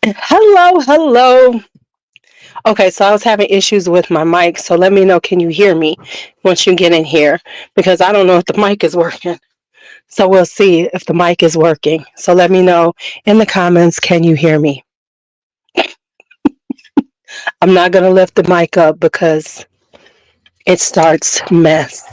Hello, hello. Okay, so I was having issues with my mic, so let me know, can you hear me once you get in here? Because I don't know if the mic is working. So we'll see if the mic is working. So let me know in the comments, can you hear me? I'm not going to lift the mic up because it starts mess.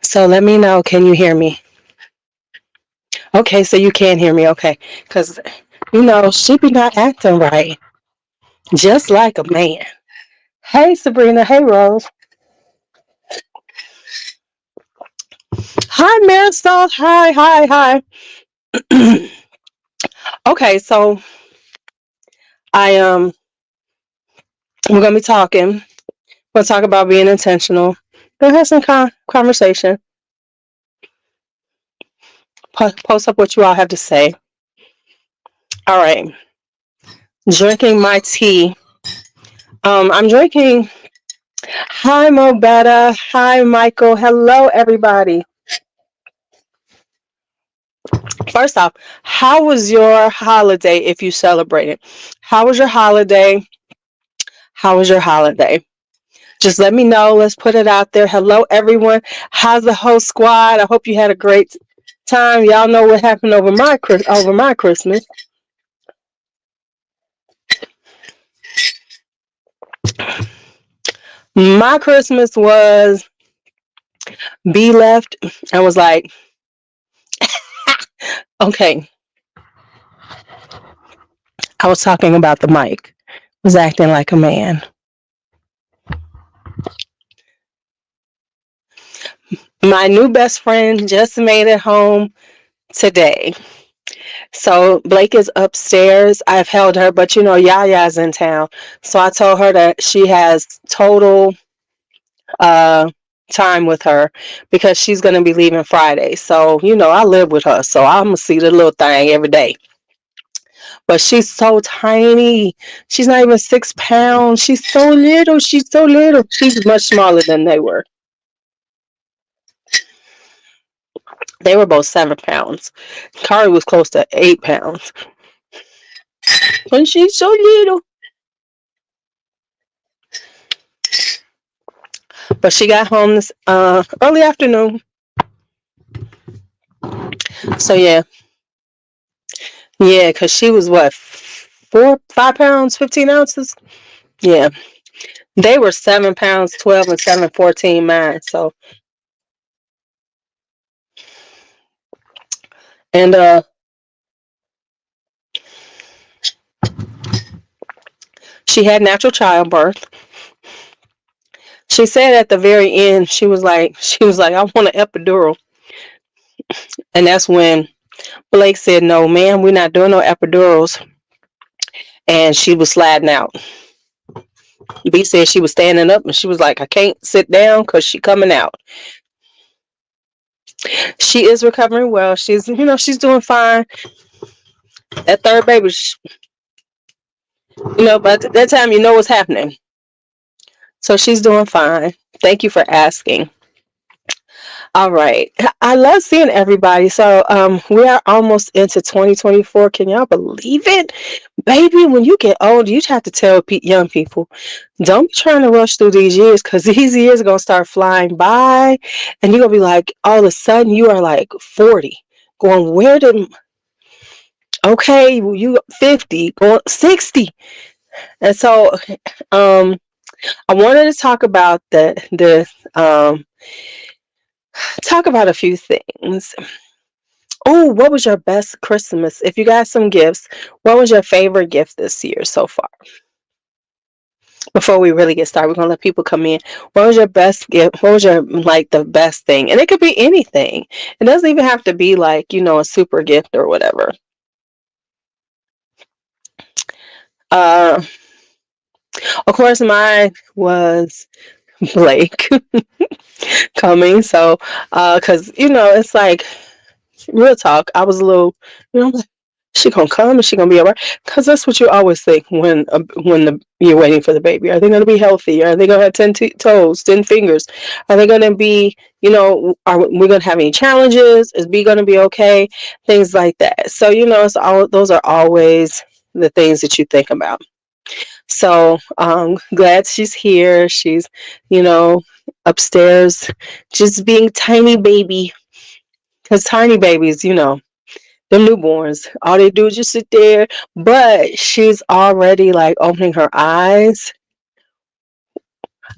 So let me know, can you hear me? Okay, so you can hear me, okay. Because, she be not acting right, just like a man. Hey, Sabrina. Hey, Rose. Hi, Marisol. Hi, hi, hi. Okay, so I we're gonna be talking. We'll talk about being intentional. We'll have some conversation. Post up what you all have to say. All right. Drinking my tea. I'm drinking. Hi, Mobetta. Hi, Michael. Hello, everybody. First off, how was your holiday if you celebrated? How was your holiday? How was your holiday? Just let me know. Let's put it out there. Hello, everyone. How's the whole squad? I hope you had a great time. Y'all know what happened over my Christmas. My Christmas was B left and was like, okay, I was talking about the mic. Was acting like a man. My new best friend just made it home today. So Blake is upstairs. I've held her, but Yaya's in town. So I told her that she has total uh time with her because she's gonna be leaving Friday. So, I live with her. So I'm gonna see the little thing every day. But she's so tiny. She's not even 6 pounds. She's so little. She's so little. She's much smaller than they were. They were both 7 pounds. Kari was close to 8 pounds. And she's so little. But she got home this early afternoon. So yeah. Yeah, because she was what, 5 pounds, 15 ounces? Yeah. They were 7 pounds, 12 and 7, 14 mine. So and she had natural childbirth. She said at the very end, she was like, I want an epidural. And that's when Blake said, no, ma'am, we're not doing no epidurals. And she was sliding out. B said she was standing up and she was like, I can't sit down because she coming out. She is recovering well. She's doing fine. That third baby, but at that time, you know what's happening. So she's doing fine. Thank you for asking. All right. I love seeing everybody. So we are almost into 2024. Can y'all believe it? Baby, when you get old, you have to tell young people, don't be trying to rush through these years because these years are going to start flying by. And you're going to be like, all of a sudden, you are like 40. Going, where did, okay, you 50, going 60. And so I wanted to talk about talk about a few things. Oh, what was your best Christmas? If you got some gifts, what was your favorite gift this year so far? Before we really get started, we're gonna let people come in. What was your best gift? What was your the best thing? And it could be anything. It doesn't even have to be a super gift or whatever. Uh, of course, mine was Blake coming. So, because it's like real talk. I was a little, you know, She gonna come and she gonna be all right? Because that's what you always think when you're waiting for the baby. Are they gonna be healthy? Are they gonna have 10 toes, 10 fingers? Are they gonna be, are we gonna have any challenges? Is B gonna be okay? Things like that. So it's all those are always the things that you think about. So glad she's here. She's, you know, upstairs, just being tiny baby. Because tiny babies, the newborns, all they do is just sit there. But she's already like opening her eyes.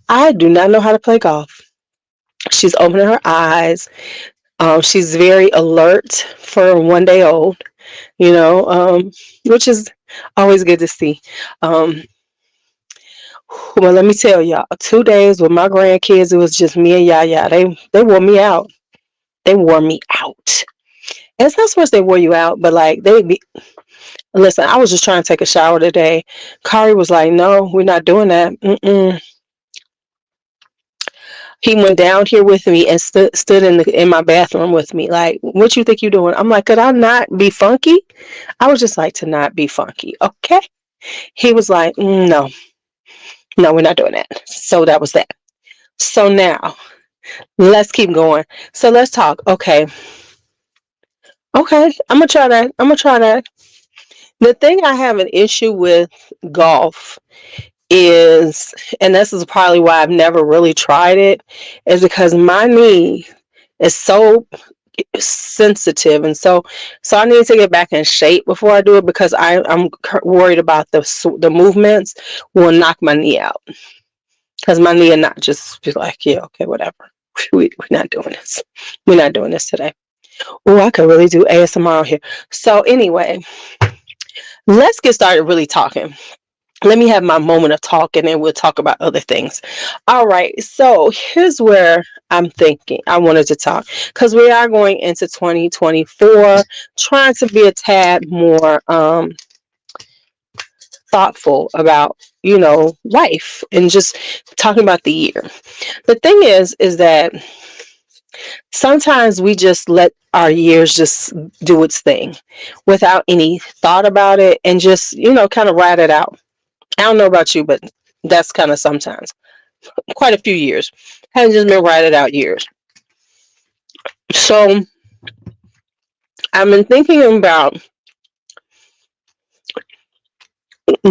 I do not know how to play golf. She's opening her eyes. She's very alert for a 1 day old, which is always good to see. Well, let me tell y'all, 2 days with my grandkids, it was just me and Yaya. They wore me out. They wore me out. And it's not so much they wore you out, but like listen, I was just trying to take a shower today. Kari was like, "No, we're not doing that." Mm-mm. He went down here with me and stood in my bathroom with me. Like, what you think you doing? I'm like, could I not be funky? I was just like to not be funky, okay? He was like, no, no, we're not doing that. So that was that. So now let's keep going. So let's talk. Okay. Okay. I'm gonna try that. I'm gonna try that. The thing I have an issue with golf is, and this is probably why I've never really tried it, is because my knee is so sensitive, and so I need to get back in shape before I do it, because I'm worried about the movements will knock my knee out, because my knee will not just be like, yeah, okay, whatever. We're not doing this. We're not doing this today. Oh, I could really do ASMR here. So anyway, let's get started really talking. Let me have my moment of talk, and then we'll talk about other things. All right. So here's where I'm thinking I wanted to talk, because we are going into 2024, trying to be a tad more thoughtful about, life, and just talking about the year. The thing is that sometimes we just let our years just do its thing without any thought about it, and just, kind of ride it out. I don't know about you, but that's kind of sometimes. Quite a few years. Hasn't just been riding out years. So I've been thinking about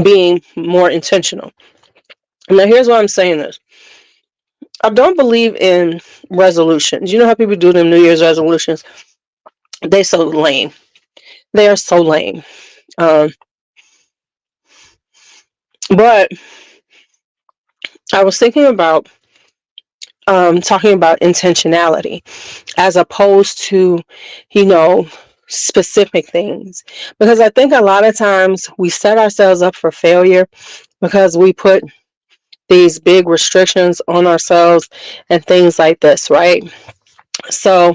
being more intentional. Now, here's why I'm saying this. I don't believe in resolutions. You know how people do them New Year's resolutions? They're so lame. They are so lame. But I was thinking about talking about intentionality as opposed to, specific things. Because I think a lot of times we set ourselves up for failure because we put these big restrictions on ourselves and things like this, right? So,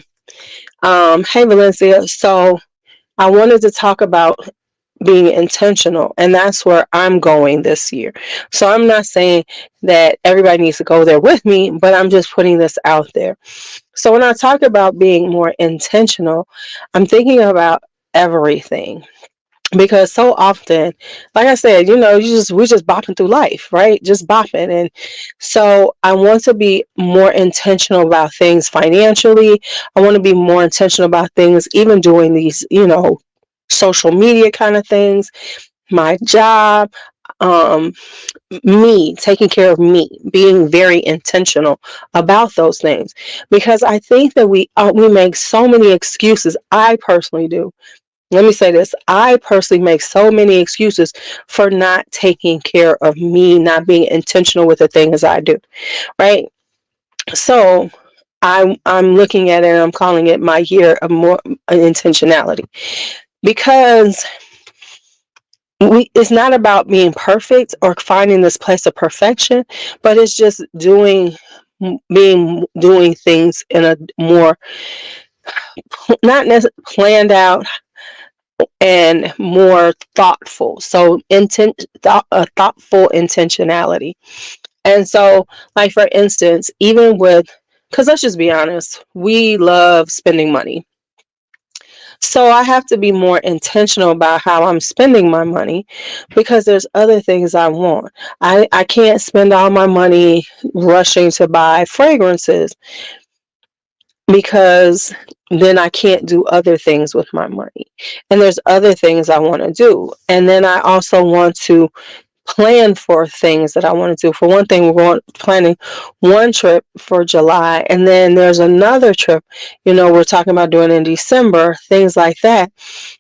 hey, Valencia. So, I wanted to talk about being intentional, and that's where I'm going this year. So I'm not saying that everybody needs to go there with me, but I'm just putting this out there. So when I talk about being more intentional, I'm thinking about everything, because so often, like I said, we're just bopping through life, right? Just bopping. And so I want to be more intentional about things financially. I want to be more intentional about things, even doing these, social media kind of things, my job, um, me taking care of me, being very intentional about those things, because I think that we make so many excuses. I personally do. Let me say this. I personally make so many excuses for not taking care of me, not being intentional with the things I do, right? So I'm looking at it, and I'm calling it my year of more intentionality, because it's not about being perfect or finding this place of perfection, but it's just doing things in a more not necessarily planned out and more thoughtful. So thoughtful intentionality. And so, like, for instance, even with, because let's just be honest, we love spending money. So I have to be more intentional about how I'm spending my money because there's other things I want. I can't spend all my money rushing to buy fragrances because then I can't do other things with my money. And there's other things I want to do. And then I also want to plan for things that I want to do. For one thing, we're planning one trip for July, and then there's another trip, we're talking about doing in December, things like that.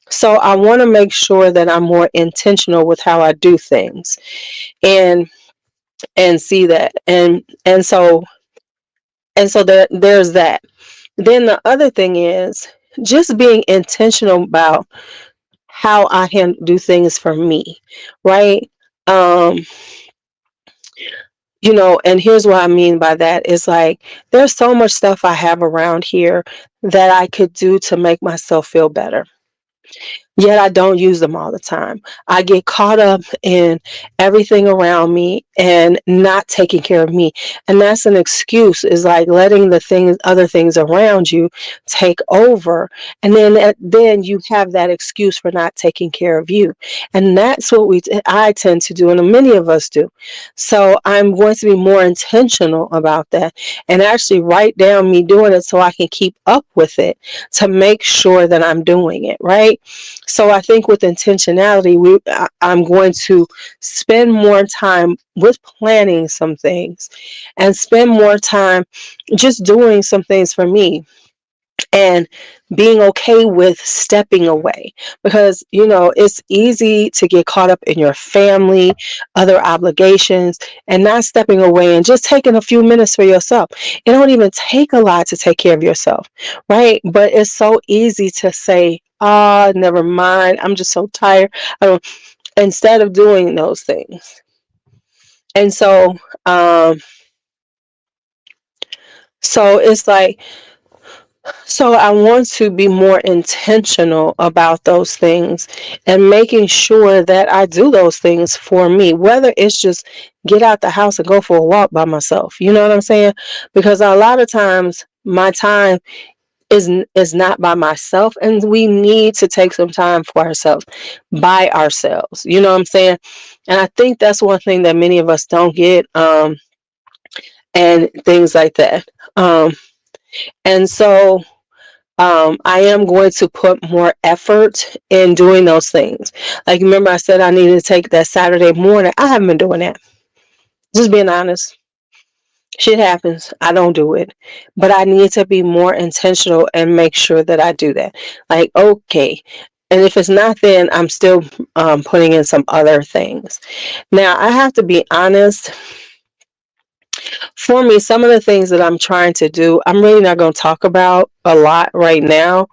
So I want to make sure that I'm more intentional with how I do things and see that. And so there's that. Then the other thing is just being intentional about how I can do things for me, right? Um, and here's what I mean by that is like there's so much stuff I have around here that I could do to make myself feel better. Yet I don't use them all the time. I get caught up in everything around me and not taking care of me. And that's an excuse, is like letting the things, other things around you take over. And then you have that excuse for not taking care of you. And that's what I tend to do, and many of us do. So I'm going to be more intentional about that and actually write down me doing it so I can keep up with it to make sure that I'm doing it, right? So I think with intentionality, I'm going to spend more time with planning some things and spend more time just doing some things for me and being okay with stepping away, because it's easy to get caught up in your family, other obligations, and not stepping away and just taking a few minutes for yourself. It don't even take a lot to take care of yourself, right? But it's so easy to say, ah, never mind, I'm just so tired, instead of doing those things. And um so it's like, so I want to be more intentional about those things and making sure that I do those things for me, whether it's just get out the house and go for a walk by myself. You know what I'm saying? Because a lot of times my time is not by myself, and we need to take some time for ourselves, by ourselves. You know what I'm saying? And I think that's one thing that many of us don't get, and things like that. And so I am going to put more effort in doing those things. Like, remember, I said I needed to take that Saturday morning. I haven't been doing that. Just being honest. Shit happens. I don't do it. But I need to be more intentional and make sure that I do that. Like, okay. And if it's not, then I'm still putting in some other things. Now, I have to be honest. For me, some of the things that I'm trying to do, I'm really not going to talk about a lot right now,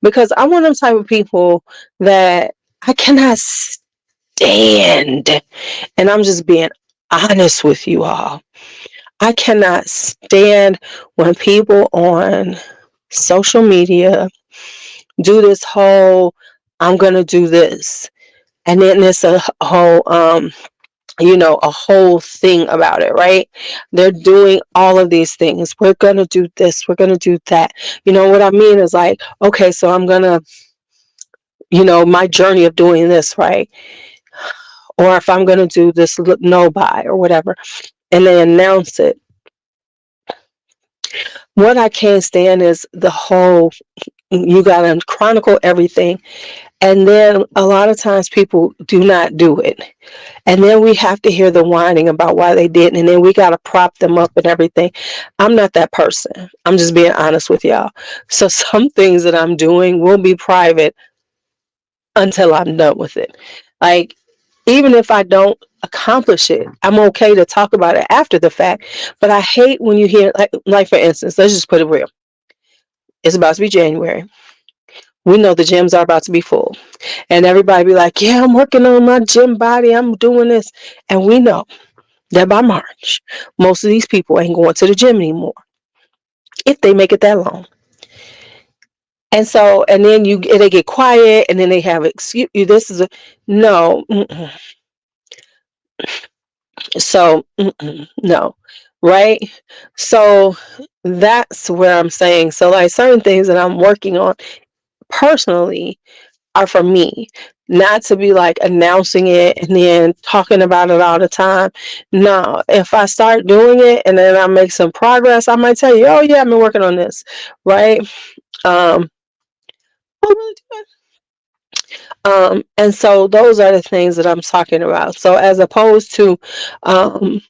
because I'm one of them type of people that I cannot stand. And I'm just being honest with you all. I cannot stand when people on social media do this whole, I'm going to do this. And then there's a whole, a whole thing about it, right? They're doing all of these things. We're going to do this. We're going to do that. You know what I mean? Is like, okay, so I'm going to, my journey of doing this, right? Or if I'm going to do this no buy or whatever, and they announce it. What I can't stand is the whole, you got to chronicle everything. And then a lot of times people do not do it. And then we have to hear the whining about why they didn't. And then we got to prop them up and everything. I'm not that person. I'm just being honest with y'all. So some things that I'm doing will be private until I'm done with it. Like, even if I don't accomplish it, I'm okay to talk about it after the fact. But I hate when you hear, like for instance, let's just put it real. It's about to be January. We know the gyms are about to be full. And everybody be like, yeah, I'm working on my gym body. I'm doing this. And we know that by March, most of these people ain't going to the gym anymore, if they make it that long. And so, and then they get quiet, and then they have excuse. This is a no. So no, right? So that's where I'm saying. So like certain things that I'm working on, personally are for me, not to be like announcing it and then talking about it all the time. No, if I start doing it and then I make some progress, I might tell you, oh yeah, I've been working on this, right? Um, oh, really good. And so those are the things that I'm talking about. So as opposed to um,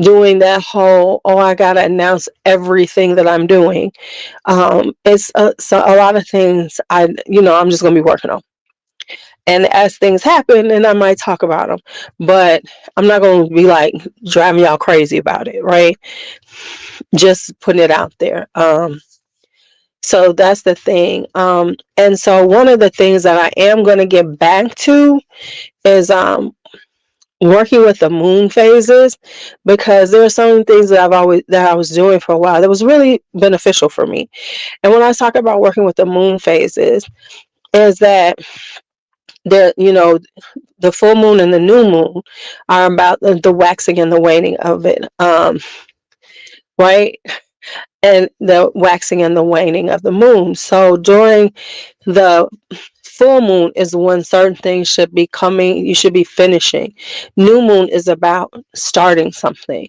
doing that whole, oh, I gotta announce everything that I'm doing. It's so a lot of things I'm just gonna be working on. And as things happen, then I might talk about them, but I'm not going to be like driving y'all crazy about it, right? Just putting it out there. So that's the thing. And so one of the things that I am going to get back to is working with the moon phases, because there are some things that I was doing for a while that was really beneficial for me. And when I talk about working with the moon phases, is that there, the full moon and the new moon are about the waxing and the waning of it, right? And the waxing and the waning of the moon. So during the full moon is when certain things should be coming, you should be finishing. New moon is about starting something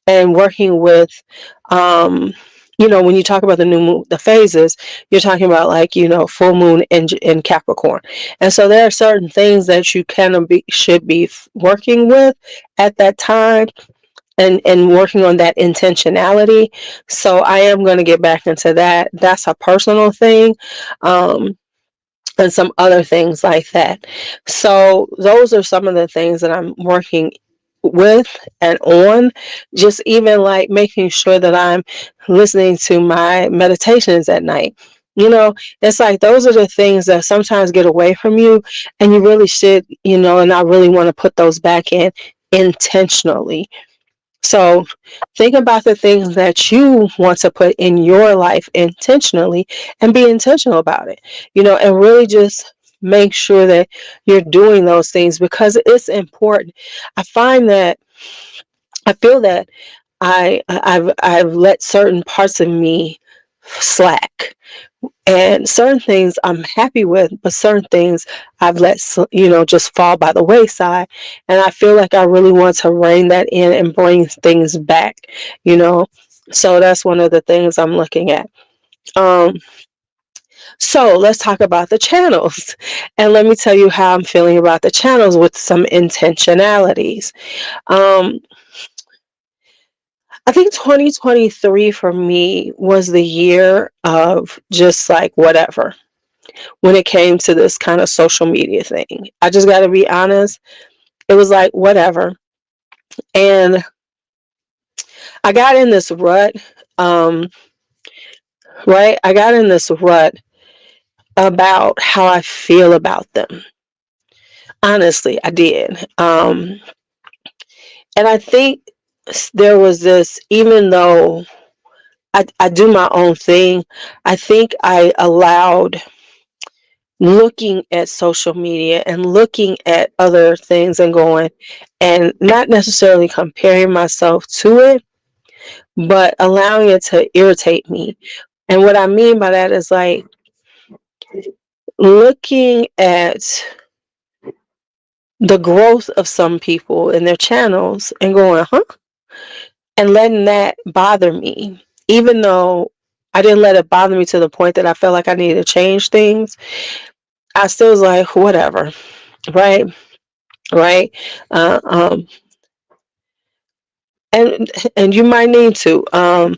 and working with um when you talk about the new moon, the phases, you're talking about like full moon in Capricorn. And so there are certain things that you should be working with at that time, and working on that intentionality. So I am going to get back into that. That's a personal thing. And some other things like that. So those are some of the things that I'm working with and on. Just even like making sure that I'm listening to my meditations at night. It's like those are the things that sometimes get away from you, and you really should, and I really want to put those back in intentionally. So think about the things that you want to put in your life intentionally, and be intentional about it, and really just make sure that you're doing those things, because it's important. I find that I feel that I've let certain parts of me slack, and certain things I'm happy with, but certain things I've let just fall by the wayside. And I feel like I really want to rein that in and bring things back. you know so that's one of the things I'm looking at. um so let's talk about the channels, and let me tell you how I'm feeling about the channels with some intentionalities. um I think 2023 for me was the year of just like whatever when it came to this kind of social media thing. I just got to be honest. It was like, whatever. And I got in this rut, um, right? I got in this rut about how I feel about them. Honestly, I did. And I think there was this, even though I do my own thing, I think I allowed looking at social media and looking at other things and going, and not necessarily comparing myself to it, but allowing it to irritate me. And what I mean by that is like looking at the growth of some people in their channels and going, huh? And letting that bother me, even though I didn't let it bother me to the point that I felt like I needed to change things. I still was like, whatever, right? Right? Uh, um, and you might need to. And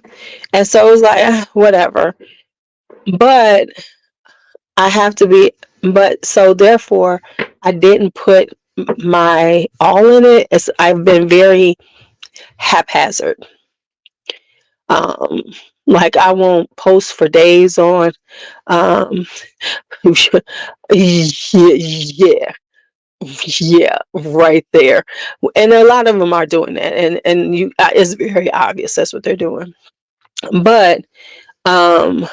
so it was like, whatever. But I have to be, but so therefore, I didn't put my all in it. I've been very haphazard. Um, like I won't post for days on. Um, yeah, yeah, right there. And a lot of them are doing that, and it's very obvious that's what they're doing. But um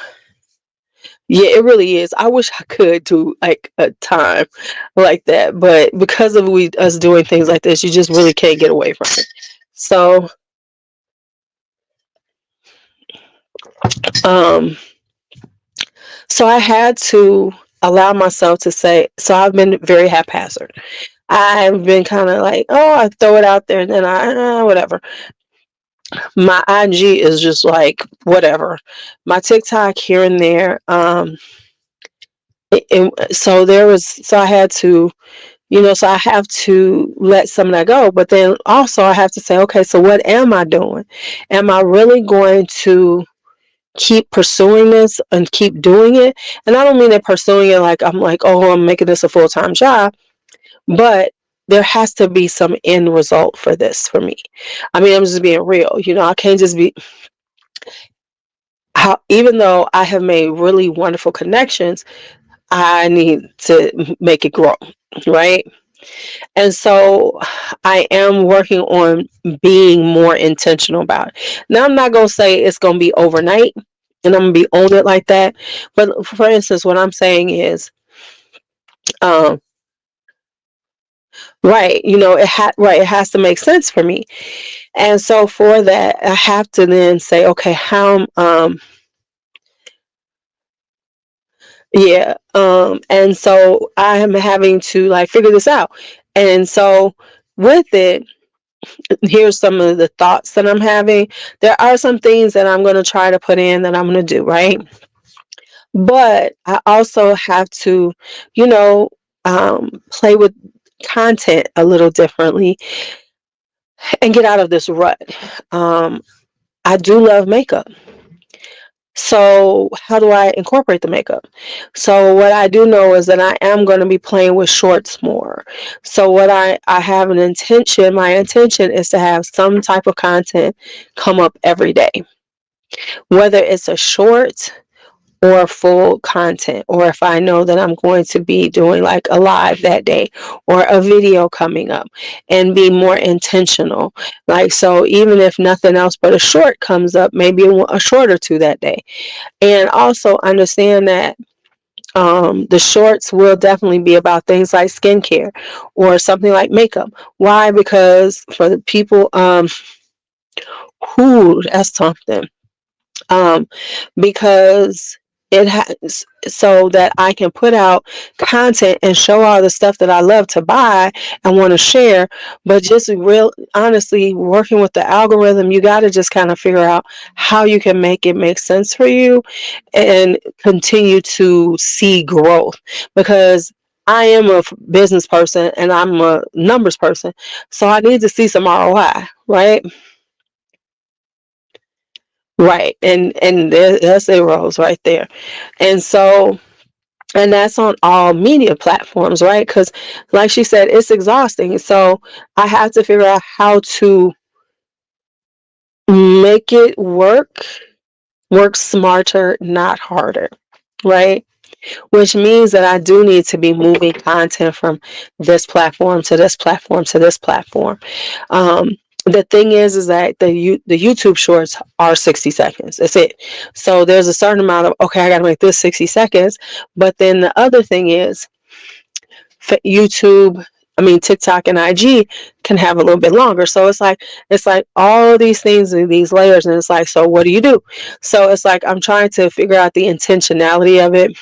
yeah, it really is. I wish I could do like a time like that, but because of us doing things like this, you just really can't get away from it. So, um, so I had to. allow myself to say, so I've been very haphazard. I've been kind of like, oh, I throw it out there and then whatever. My IG is just like whatever. My TikTok here and there. So there was, so I had to, so I have to let some of that go. But then also I have to say, okay, so what am I doing? Am I really going to keep pursuing this and keep doing it? And I don't mean that pursuing it like I'm like, oh, I'm making this a full-time job, but there has to be some end result for this for me. I mean, I'm just being real. I can't just be even though I have made really wonderful connections, I need to make it grow, right? And so I am working on being more intentional about it. Now, I'm not going to say it's going to be overnight and I'm going to be on it like that. But for instance, what I'm saying is, um, right, it has to make sense for me. And so for that, I have to then say, okay, how, yeah, and so I am having to like figure this out. And so with it, here's some of the thoughts that I'm having. There are some things that I'm going to try to put in that I'm going to do, right? But I also have to, you know, play with content a little differently and get out of this rut. Um, I do love makeup. So how do I incorporate the makeup? So what I do know is that I am going to be playing with shorts more. So what I have an intention, my intention is to have some type of content come up every day, whether it's a short or full content, or if I know that I'm going to be doing like a live that day or a video coming up, and be more intentional. Like, so even if nothing else but a short comes up, maybe a short or two that day. And also understand that the shorts will definitely be about things like skincare or something like makeup. Why? Because for the people who, that's something, um, because it has, so that I can put out content and show all the stuff that I love to buy and want to share. But just real honestly, working with the algorithm, you got to just kind of figure out how you can make it make sense for you and continue to see growth. Because I am a business person and I'm a numbers person, so I need to see some ROI, right? Right. And that's a rose right there. And so, and that's on all media platforms, right? Because like she said, it's exhausting. So I have to figure out how to make it work smarter, not harder, right? Which means that I do need to be moving content from this platform to this platform to this platform. The thing is that the YouTube shorts are 60 seconds. That's it. So there's a certain amount of, okay, I got to make this 60 seconds. But then the other thing is YouTube, I mean TikTok and IG can have a little bit longer. So it's like all these things and these layers, and it's like, so what do you do? So it's like I'm trying to figure out the intentionality of it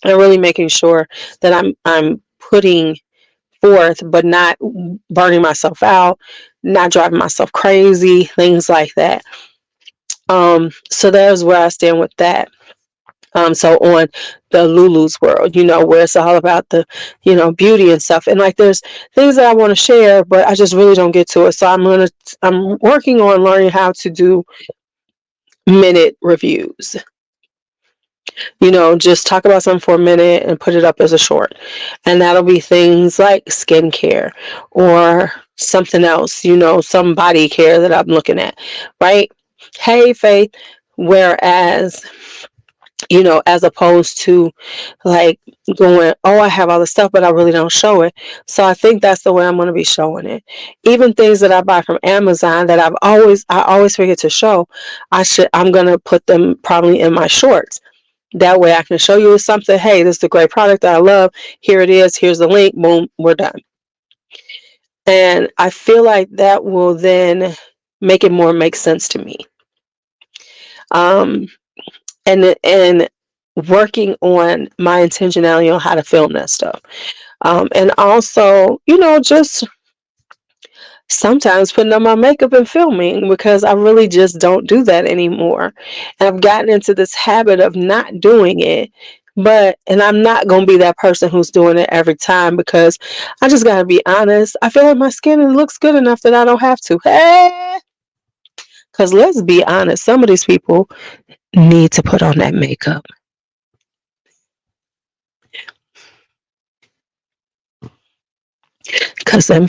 and really making sure that I'm putting forth, but not burning myself out, not driving myself crazy, things like that. So there's where I stand with that. So on the Lulu's world, where it's all about the, beauty and stuff. And like there's things that I want to share, but I just really don't get to it. So I'm working on learning how to do minute reviews. Just talk about something for a minute and put it up as a short. And that'll be things like skincare or something else, some body care that I'm looking at, right? Hey, Faith. Whereas, as opposed to like going, oh, I have all this stuff, but I really don't show it. So I think that's the way I'm going to be showing it. Even things that I buy from Amazon that I always forget to show, I'm going to put them probably in my shorts. That way I can show you something. Hey, this is a great product that I love. Here it is. Here's the link. Boom, we're done. And I feel like that will then make it more make sense to me. Um, and working on my intentionality on how to film that stuff. And also, just sometimes putting on my makeup and filming, because I really just don't do that anymore. And I've gotten into this habit of not doing it. And I'm not going to be that person who's doing it every time, because I just got to be honest. I feel like my skin looks good enough that I don't have to. Hey! Because let's be honest, some of these people need to put on that makeup. Because them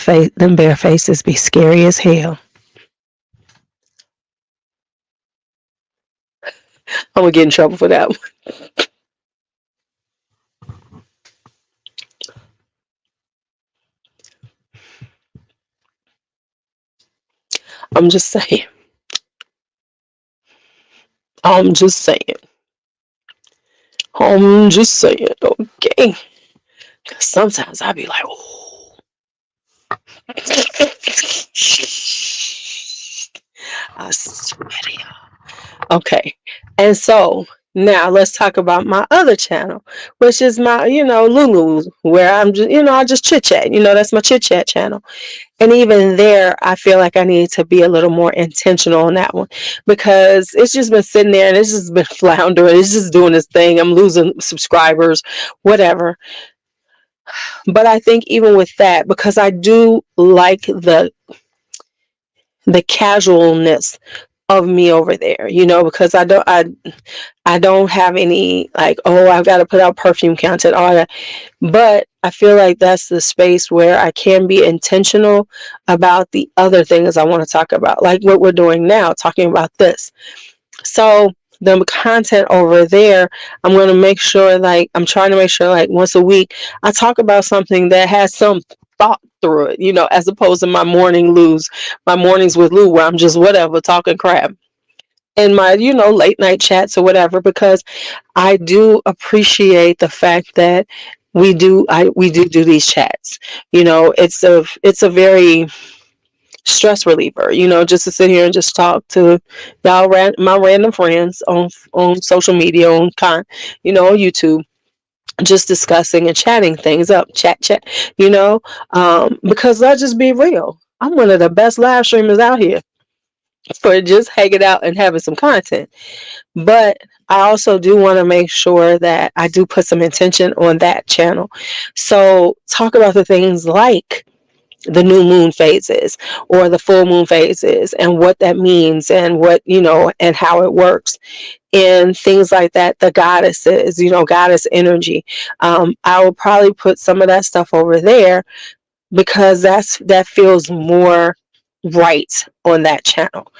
bare faces be scary as hell. I'm going to get in trouble for that one. I'm just saying. I'm just saying. I'm just saying. Okay. Sometimes I be like, oh. I swear to y'all. Okay. And so now let's talk about my other channel, which is my, Lulu, where I'm just, I just chit chat. That's my chit chat channel. And even there, I feel like I need to be a little more intentional on that one, because it's just been sitting there and it's just been floundering. It's just doing its thing. I'm losing subscribers, whatever. But I think even with that, because I do like the casualness of me over there, because I don't have any like, oh, I've got to put out perfume content, all that. But I feel like that's the space where I can be intentional about the other things I want to talk about, like what we're doing now, talking about this. So the content over there, I'm going to make sure, like, I'm trying to make sure, like, once a week, I talk about something that has some thought through it, as opposed to my mornings with Lou, where I'm just whatever, talking crap. And my, late night chats or whatever, because I do appreciate the fact that we do these chats. It's a very stress reliever, just to sit here and just talk to y'all, my random friends on social media, on YouTube, just discussing and chatting things up, chat, because let's just be real. I'm one of the best live streamers out here for just hanging out and having some content. But I also do want to make sure that I do put some intention on that channel. So talk about the things like the new moon phases or the full moon phases, and what that means, and what, and how it works, and things like that. The goddesses, goddess energy. I will probably put some of that stuff over there, because that feels more right on that channel.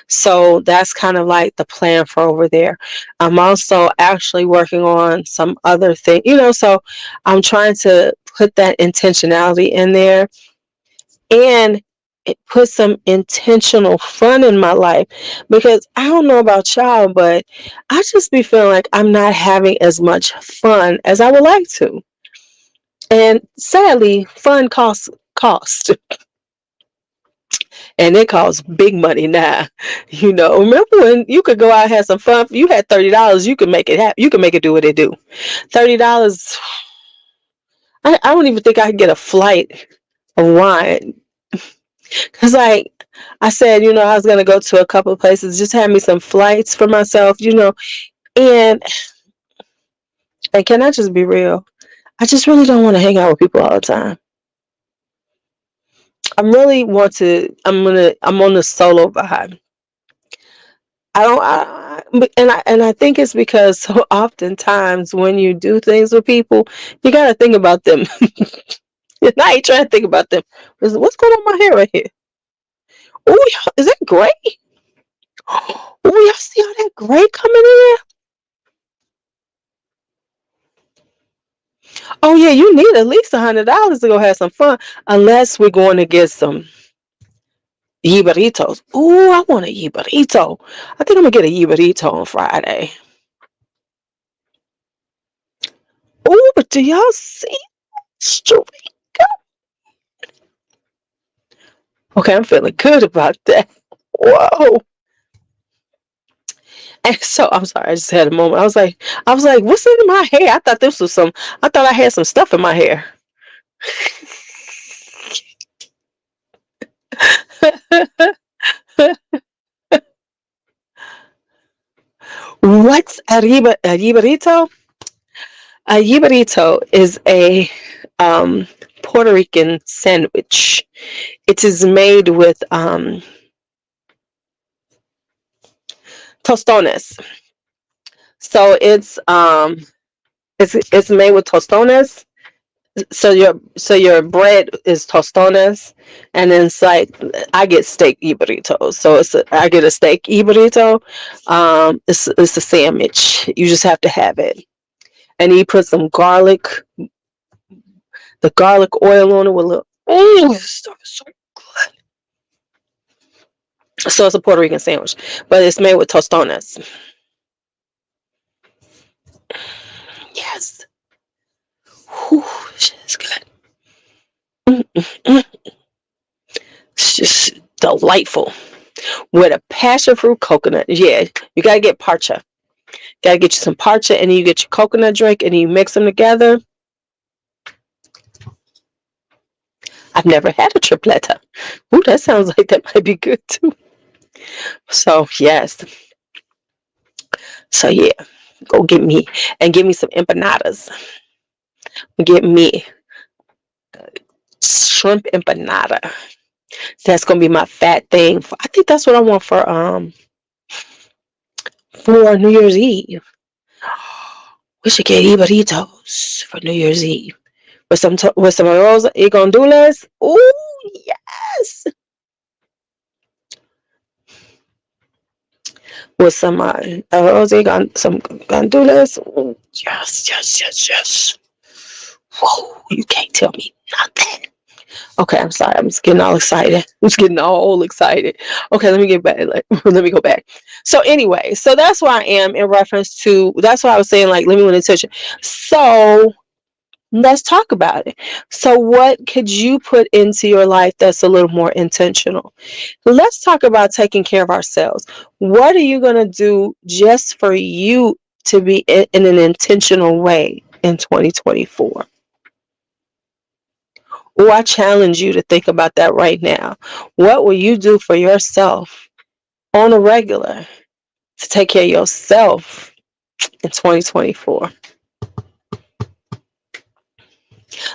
So that's kind of like the plan for over there. I'm also actually working on some other thing, so I'm trying to put that intentionality in there, and it put some intentional fun in my life, because I don't know about y'all, but I just be feeling like I'm not having as much fun as I would like to. And sadly, fun cost. And it costs big money now. Remember when you could go out and have some fun? You had $30, you could make it happen. You could make it do what it do. $30. I don't even think I could get a flight of wine. Cause like I said, I was gonna go to a couple of places, just have me some flights for myself, and can I just be real? I just really don't want to hang out with people all the time. I'm on the solo vibe. I don't, and I think it's because so oftentimes when you do things with people, you gotta think about them. And I ain't trying to think about them. What's going on with my hair right here? Oh, is that gray? Oh, y'all see all that gray coming in? Oh yeah, you need at least $100 to go have some fun, unless we're going to get some Yibaritos. Ooh, I want a Yibarito. I think I'm gonna get a Yibarito on Friday. Ooh, but do y'all see? Straight. Okay, I'm feeling good about that. Whoa. And so I'm sorry, I just had a moment. I was like, what's in my hair? I thought this was some. I thought I had some stuff in my hair. What's arribarito? Arribarito is a um, Puerto Rican sandwich. It is made with tostones. So it's made with tostones. So your bread is tostones, and then it's like I get steak burritos. So I get a steak burrito. It's a sandwich. You just have to have it, and you put some garlic, the garlic oil on it with a little. Oh, this stuff is so good. So it's a Puerto Rican sandwich, but it's made with tostones. Yes. Whew, shit is good. Mm. It's just delightful with a passion fruit coconut. Yeah, you gotta get parcha. Gotta get you some parcha, and then you get your coconut drink, and then you mix them together. I've never had a tripleta. Ooh, that sounds like that might be good too. So yes. So yeah, go get me and give me some empanadas. Get me shrimp empanada. That's gonna be my fat thing. I think that's what I want for New Year's Eve. We should get burritos for New Year's Eve with some arroz y gandules. Ooh yes, with some arroz y some gandules. Ooh, yes, yes, yes, yes. Whoa, you can't tell me nothing. Okay, I'm sorry. I'm just getting all excited. I'm just getting all excited. Okay, let me get back. Let me go back. So anyway, so that's where I am in reference to. That's why I was saying like, let me want to touch it. So let's talk about it. So what could you put into your life that's a little more intentional? Let's talk about taking care of ourselves. What are you gonna do just for you to be in an intentional way in 2024? Oh, I challenge you to think about that right now. What will you do for yourself on a regular to take care of yourself in 2024?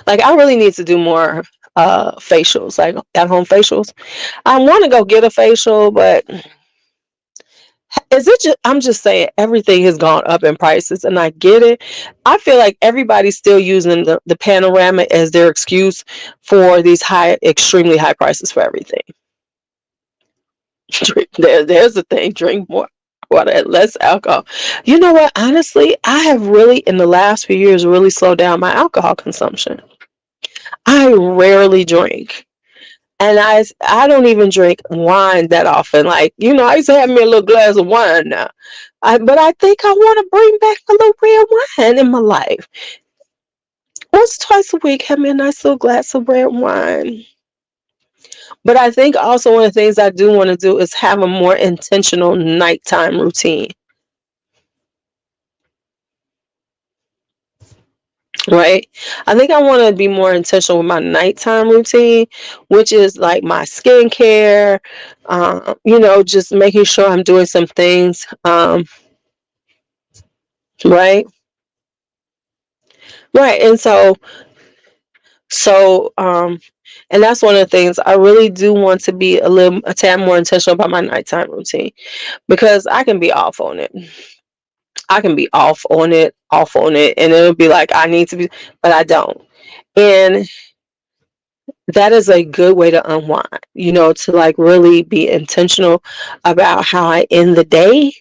Like, I really need to do more facials, like at home facials. I want to go get a facial, but is it just, I'm just saying everything has gone up in prices, and I get it. I feel like everybody's still using the panorama as their excuse for these extremely high prices for everything. There's the thing. Drink more water, less alcohol. You know what? Honestly, I have really, in the last few years, really slowed down my alcohol consumption. I rarely drink. And I don't even drink wine that often. Like, I used to have me a little glass of wine now. But I think I want to bring back a little red wine in my life. Once, twice a week, have me a nice little glass of red wine. But I think also one of the things I do want to do is have a more intentional nighttime routine. Right? I think I want to be more intentional with my nighttime routine, which is like my skincare, just making sure I'm doing some things. Right? Right. And so, and that's one of the things I really do want to be a tad more intentional about my nighttime routine, because I can be off on it. I can be off on it, and it'll be like I need to be, but I don't. And that is a good way to unwind, to like really be intentional about how I end the day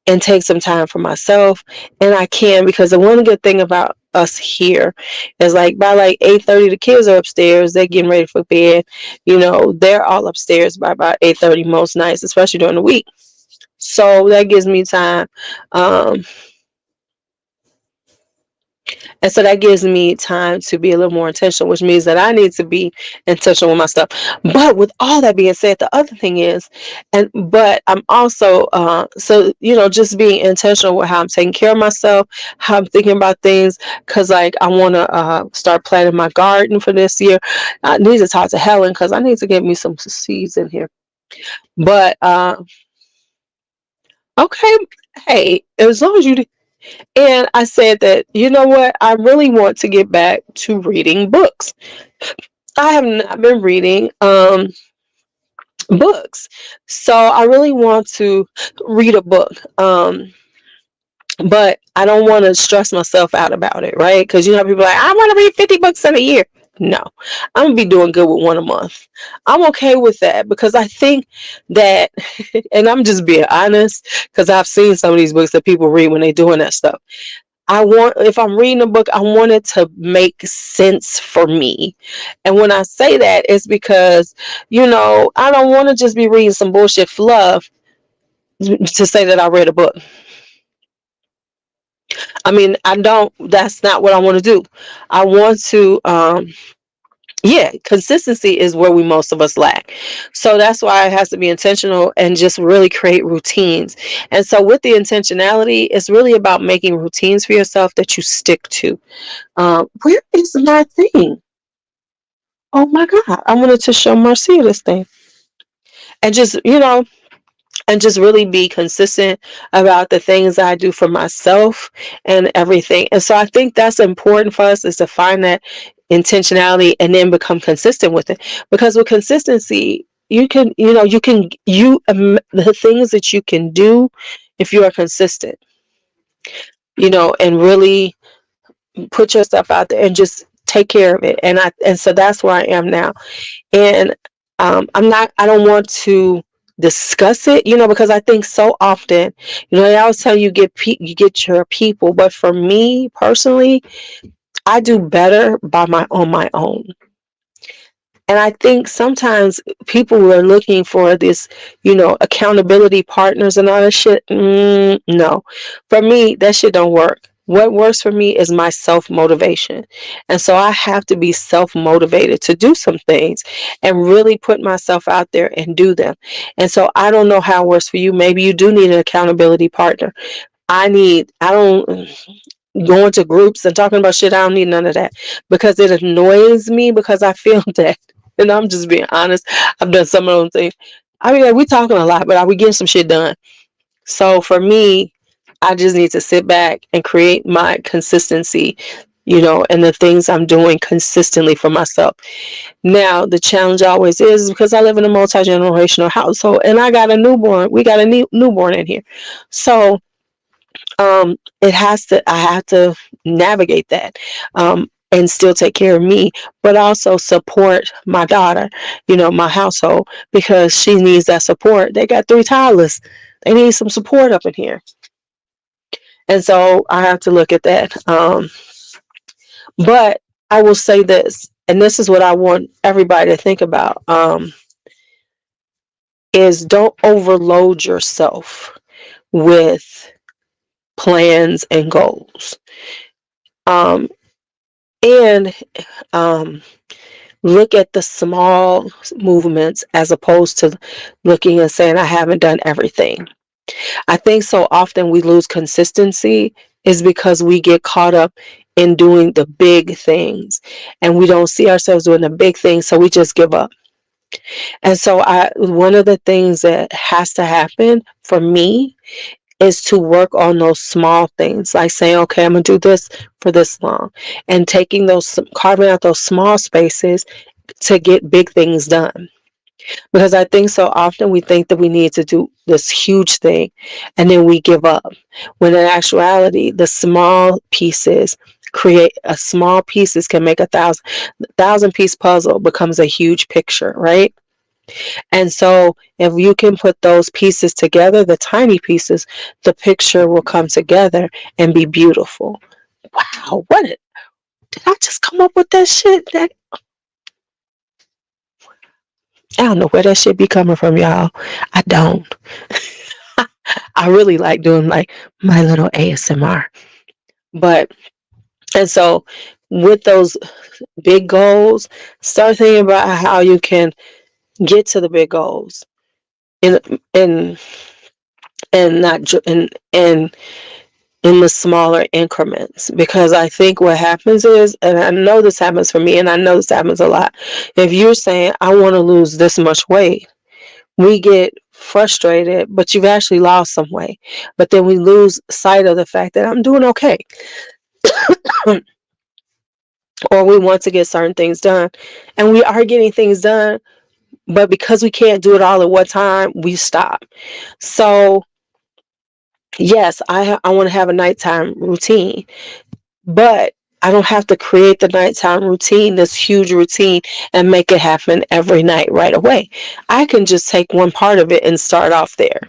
and take some time for myself. And I can, because the one good thing about us here is like by like 8:30 the kids are upstairs, they're getting ready for bed. They're all upstairs by about 8:30 most nights, especially during the week. So that gives me time. And so that gives me time to be a little more intentional, which means that I need to be intentional with my stuff. But with all that being said, the other thing is, but I'm also, so, just being intentional with how I'm taking care of myself, how I'm thinking about things, because like I want to start planting my garden for this year. I need to talk to Helen because I need to get me some seeds in here. But, okay, hey, as long as you and I said that, you know what, I really want to get back to reading books. I have not been reading books. So I really want to read a book. But I don't want to stress myself out about it, right? Because people are like, I want to read 50 books in a year. No, I'm gonna be doing good with one a month. I'm okay with that because I think that, and I'm just being honest, because I've seen some of these books that people read when they're doing that stuff. If I'm reading a book, I want it to make sense for me. And when I say that, it's because, I don't want to just be reading some bullshit fluff to say that I read a book. I mean, that's not what I want to do. I want to, yeah, consistency is where most of us lack. So that's why it has to be intentional and just really create routines. And so with the intentionality, it's really about making routines for yourself that you stick to. Where is my thing? Oh my God. I wanted to show Marcia this thing. And just really be consistent about the things I do for myself and everything. And so I think that's important for us, is to find that intentionality and then become consistent with it. Because with consistency, the things that you can do if you are consistent, and really put yourself out there and just take care of it. And so that's where I am now. And I don't want to discuss it, because I think so often, they always tell you you get your people, but for me personally, I do better on my own. And I think sometimes people are looking for this, accountability partners and all that shit. No, for me, that shit don't work. What works for me is my self motivation. And so I have to be self motivated to do some things and really put myself out there and do them. And so I don't know how it works for you. Maybe you do need an accountability partner. I don't going to groups and talking about shit. I don't need none of that because it annoys me because I feel that, and I'm just being honest. I've done some of those things. I mean, like, we talking a lot, but are we getting some shit done? So for me, I just need to sit back and create my consistency, and the things I'm doing consistently for myself. Now, the challenge always is because I live in a multi-generational household and I got a newborn. We got a newborn in here. So I have to navigate that, and still take care of me, but also support my daughter, my household, because she needs that support. They got 3 toddlers. They need some support up in here. And so I have to look at that. But I will say this, and this is what I want everybody to think about, is don't overload yourself with plans and goals. Um, and look at the small movements as opposed to looking and saying, I haven't done everything. I think so often we lose consistency is because we get caught up in doing the big things and we don't see ourselves doing the big things, so we just give up. And so one of the things that has to happen for me is to work on those small things, like saying, okay, I'm gonna do this for this long, and carving out those small spaces to get big things done. Because I think so often we think that we need to do this huge thing and then we give up. When in actuality, the small pieces can make a thousand piece puzzle becomes a huge picture, right? And so if you can put those pieces together, the tiny pieces, the picture will come together and be beautiful. Wow, did I just come up with that shit? I don't know where that shit be coming from, y'all. I don't. I really like doing like my little ASMR. But And so with those big goals, start thinking about how you can get to the big goals in in and not in the smaller increments, because I think what happens is, and I know this happens for me and I know this happens a lot, if you're saying I want to lose this much weight, we get frustrated, but you've actually lost some weight, but then we lose sight of the fact that I'm doing okay. Or we want to get certain things done, and we are getting things done, but because we can't do it all at one time, we stop. So yes, I want to have a nighttime routine, but I don't have to create the nighttime routine, this huge routine, and make it happen every night right away. I can just take one part of it and start off there,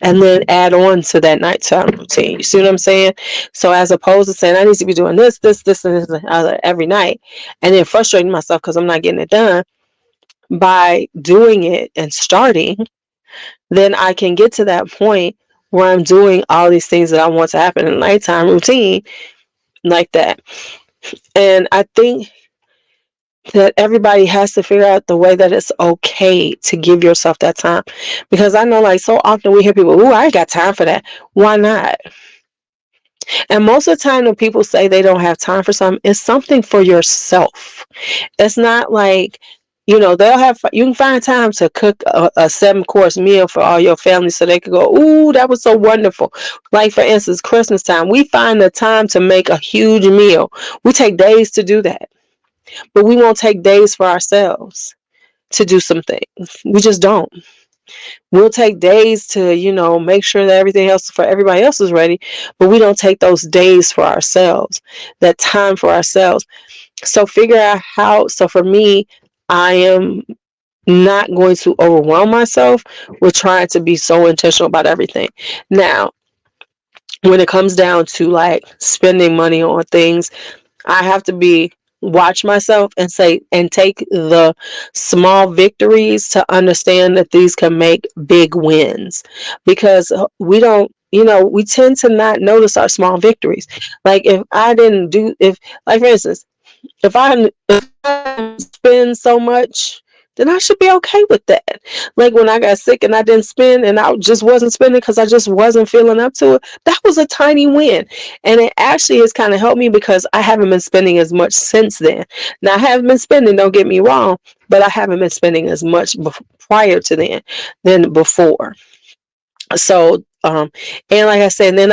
and then add on to that nighttime routine. You see what I'm saying? So as opposed to saying I need to be doing this, and this and other every night, and then frustrating myself because I'm not getting it done, by doing it and starting, then I can get to that point where I'm doing all these things that I want to happen in nighttime routine like that. And I think that everybody has to figure out the way that it's okay to give yourself that time. Because I know, like, so often we hear people, "Ooh, I ain't got time for that." Why not? And most of the time when people say they don't have time for something, it's something for yourself. It's not like, you can find time to cook a 7-course meal for all your family so they could go, "Ooh, that was so wonderful." Like, for instance, Christmas time, we find the time to make a huge meal. We take days to do that, but we won't take days for ourselves to do some things. We just don't. We'll take days to, make sure that everything else for everybody else is ready, but we don't take those days for ourselves, that time for ourselves. So figure out how. So for me, I am not going to overwhelm myself with trying to be so intentional about everything. Now, when it comes down to like spending money on things, I have to watch myself and say and take the small victories to understand that these can make big wins, because we don't, we tend to not notice our small victories. Like, if I didn't do if like for instance, if I spend so much, then I should be okay with that. Like, when I got sick and I didn't spend, and I just wasn't spending because I just wasn't feeling up to it, that was a tiny win. And it actually has kind of helped me because I haven't been spending as much since then. Now, I haven't been spending, don't get me wrong, but I haven't been spending as much prior to then than before. So, and like I said, then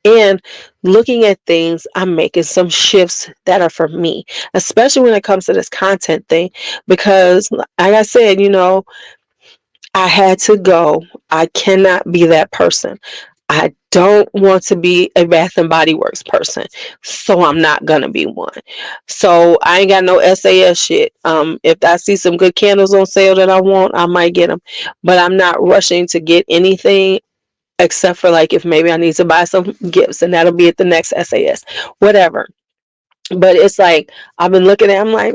and looking at things, I'm making some shifts that are for me, especially when it comes to this content thing, because like I said, I had to go. I cannot be that person. I don't want to be a Bath and Body Works person, so I'm not gonna be one. So I ain't got no SAS shit. If I see some good candles on sale that I want, I might get them, but I'm not rushing to get anything except for, like, if maybe I need to buy some gifts, and that'll be at the next SAS, whatever. But it's like I've been looking at, I'm like,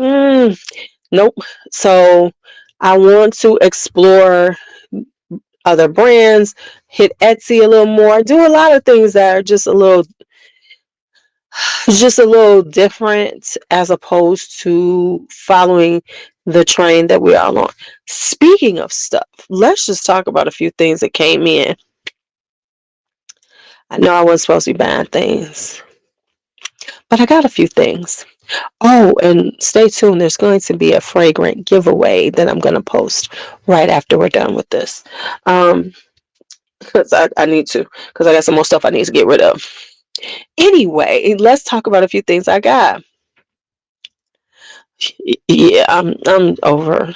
nope. So I want to explore other brands, hit Etsy a little more, do a lot of things that are just a little different, as opposed to following the train that we're all on. Speaking of stuff, let's just talk about a few things that came in. I know I wasn't supposed to be buying things, but I got a few things. Oh, and stay tuned. There's going to be a fragrant giveaway that I'm going to post right after we're done with this. Because I need to, because I got some more stuff I need to get rid of. Anyway, let's talk about a few things I got. Yeah, I'm over.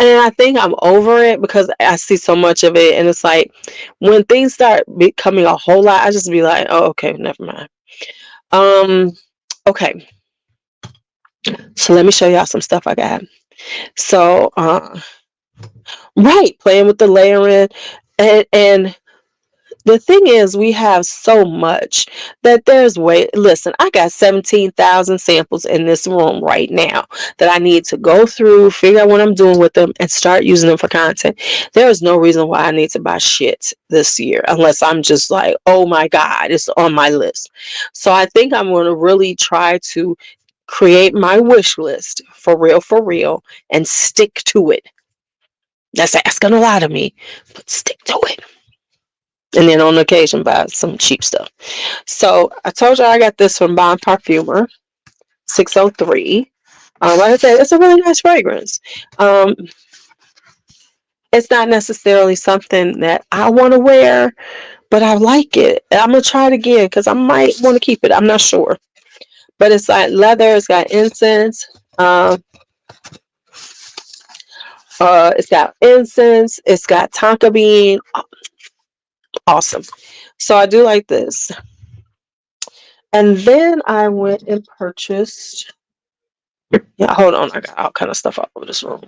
And I think I'm over it because I see so much of it, and it's like when things start becoming a whole lot, I just be like, oh, okay, never mind. Um, okay, so let me show y'all some stuff I got. So, right, playing with the layering, and the thing is, we have so much that there's way. Listen, I got 17,000 samples in this room right now that I need to go through, figure out what I'm doing with them, and start using them for content. There is no reason why I need to buy shit this year unless I'm just like, oh my God, it's on my list. So I think I'm going to really try to create my wish list for real, and stick to it. That's asking a lot of me, but stick to it. And then on occasion buy some cheap stuff. So I told you I got this from Bon Parfumer 603. Like I said, it's a really nice fragrance. Um, it's not necessarily something that I want to wear, but I like it. I'm gonna try it again because I might want to keep it. I'm not sure, but it's like leather. It's got incense. It's got incense. It's got tonka bean. Awesome. So I do like this. And then I went and purchased. Yeah, hold on. I got all kind of stuff all over this room.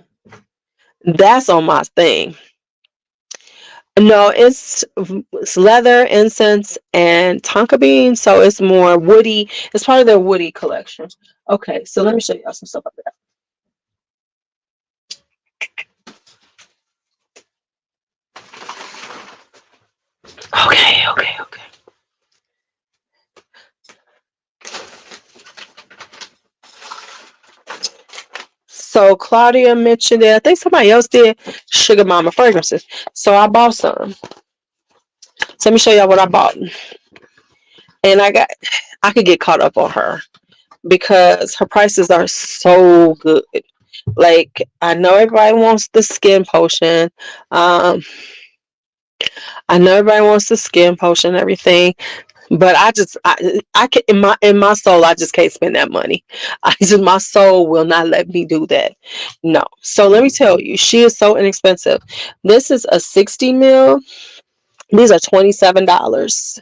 That's on my thing. No, it's leather, incense, and tonka bean. So it's more woody. It's part of their woody collection. Okay, so let me show you all some stuff up there. Okay. So Claudia mentioned it. I think somebody else did. Sugar Mama fragrances. So I bought some. So let me show y'all what I bought. And I could get caught up on her because her prices are so good. Like, I know everybody wants the skin potion. I know everybody wants the skin potion and everything, but I can, in my soul, I just can't spend that money. My soul will not let me do that. No. So let me tell you, she is so inexpensive. This is a 60 mil. These are $27.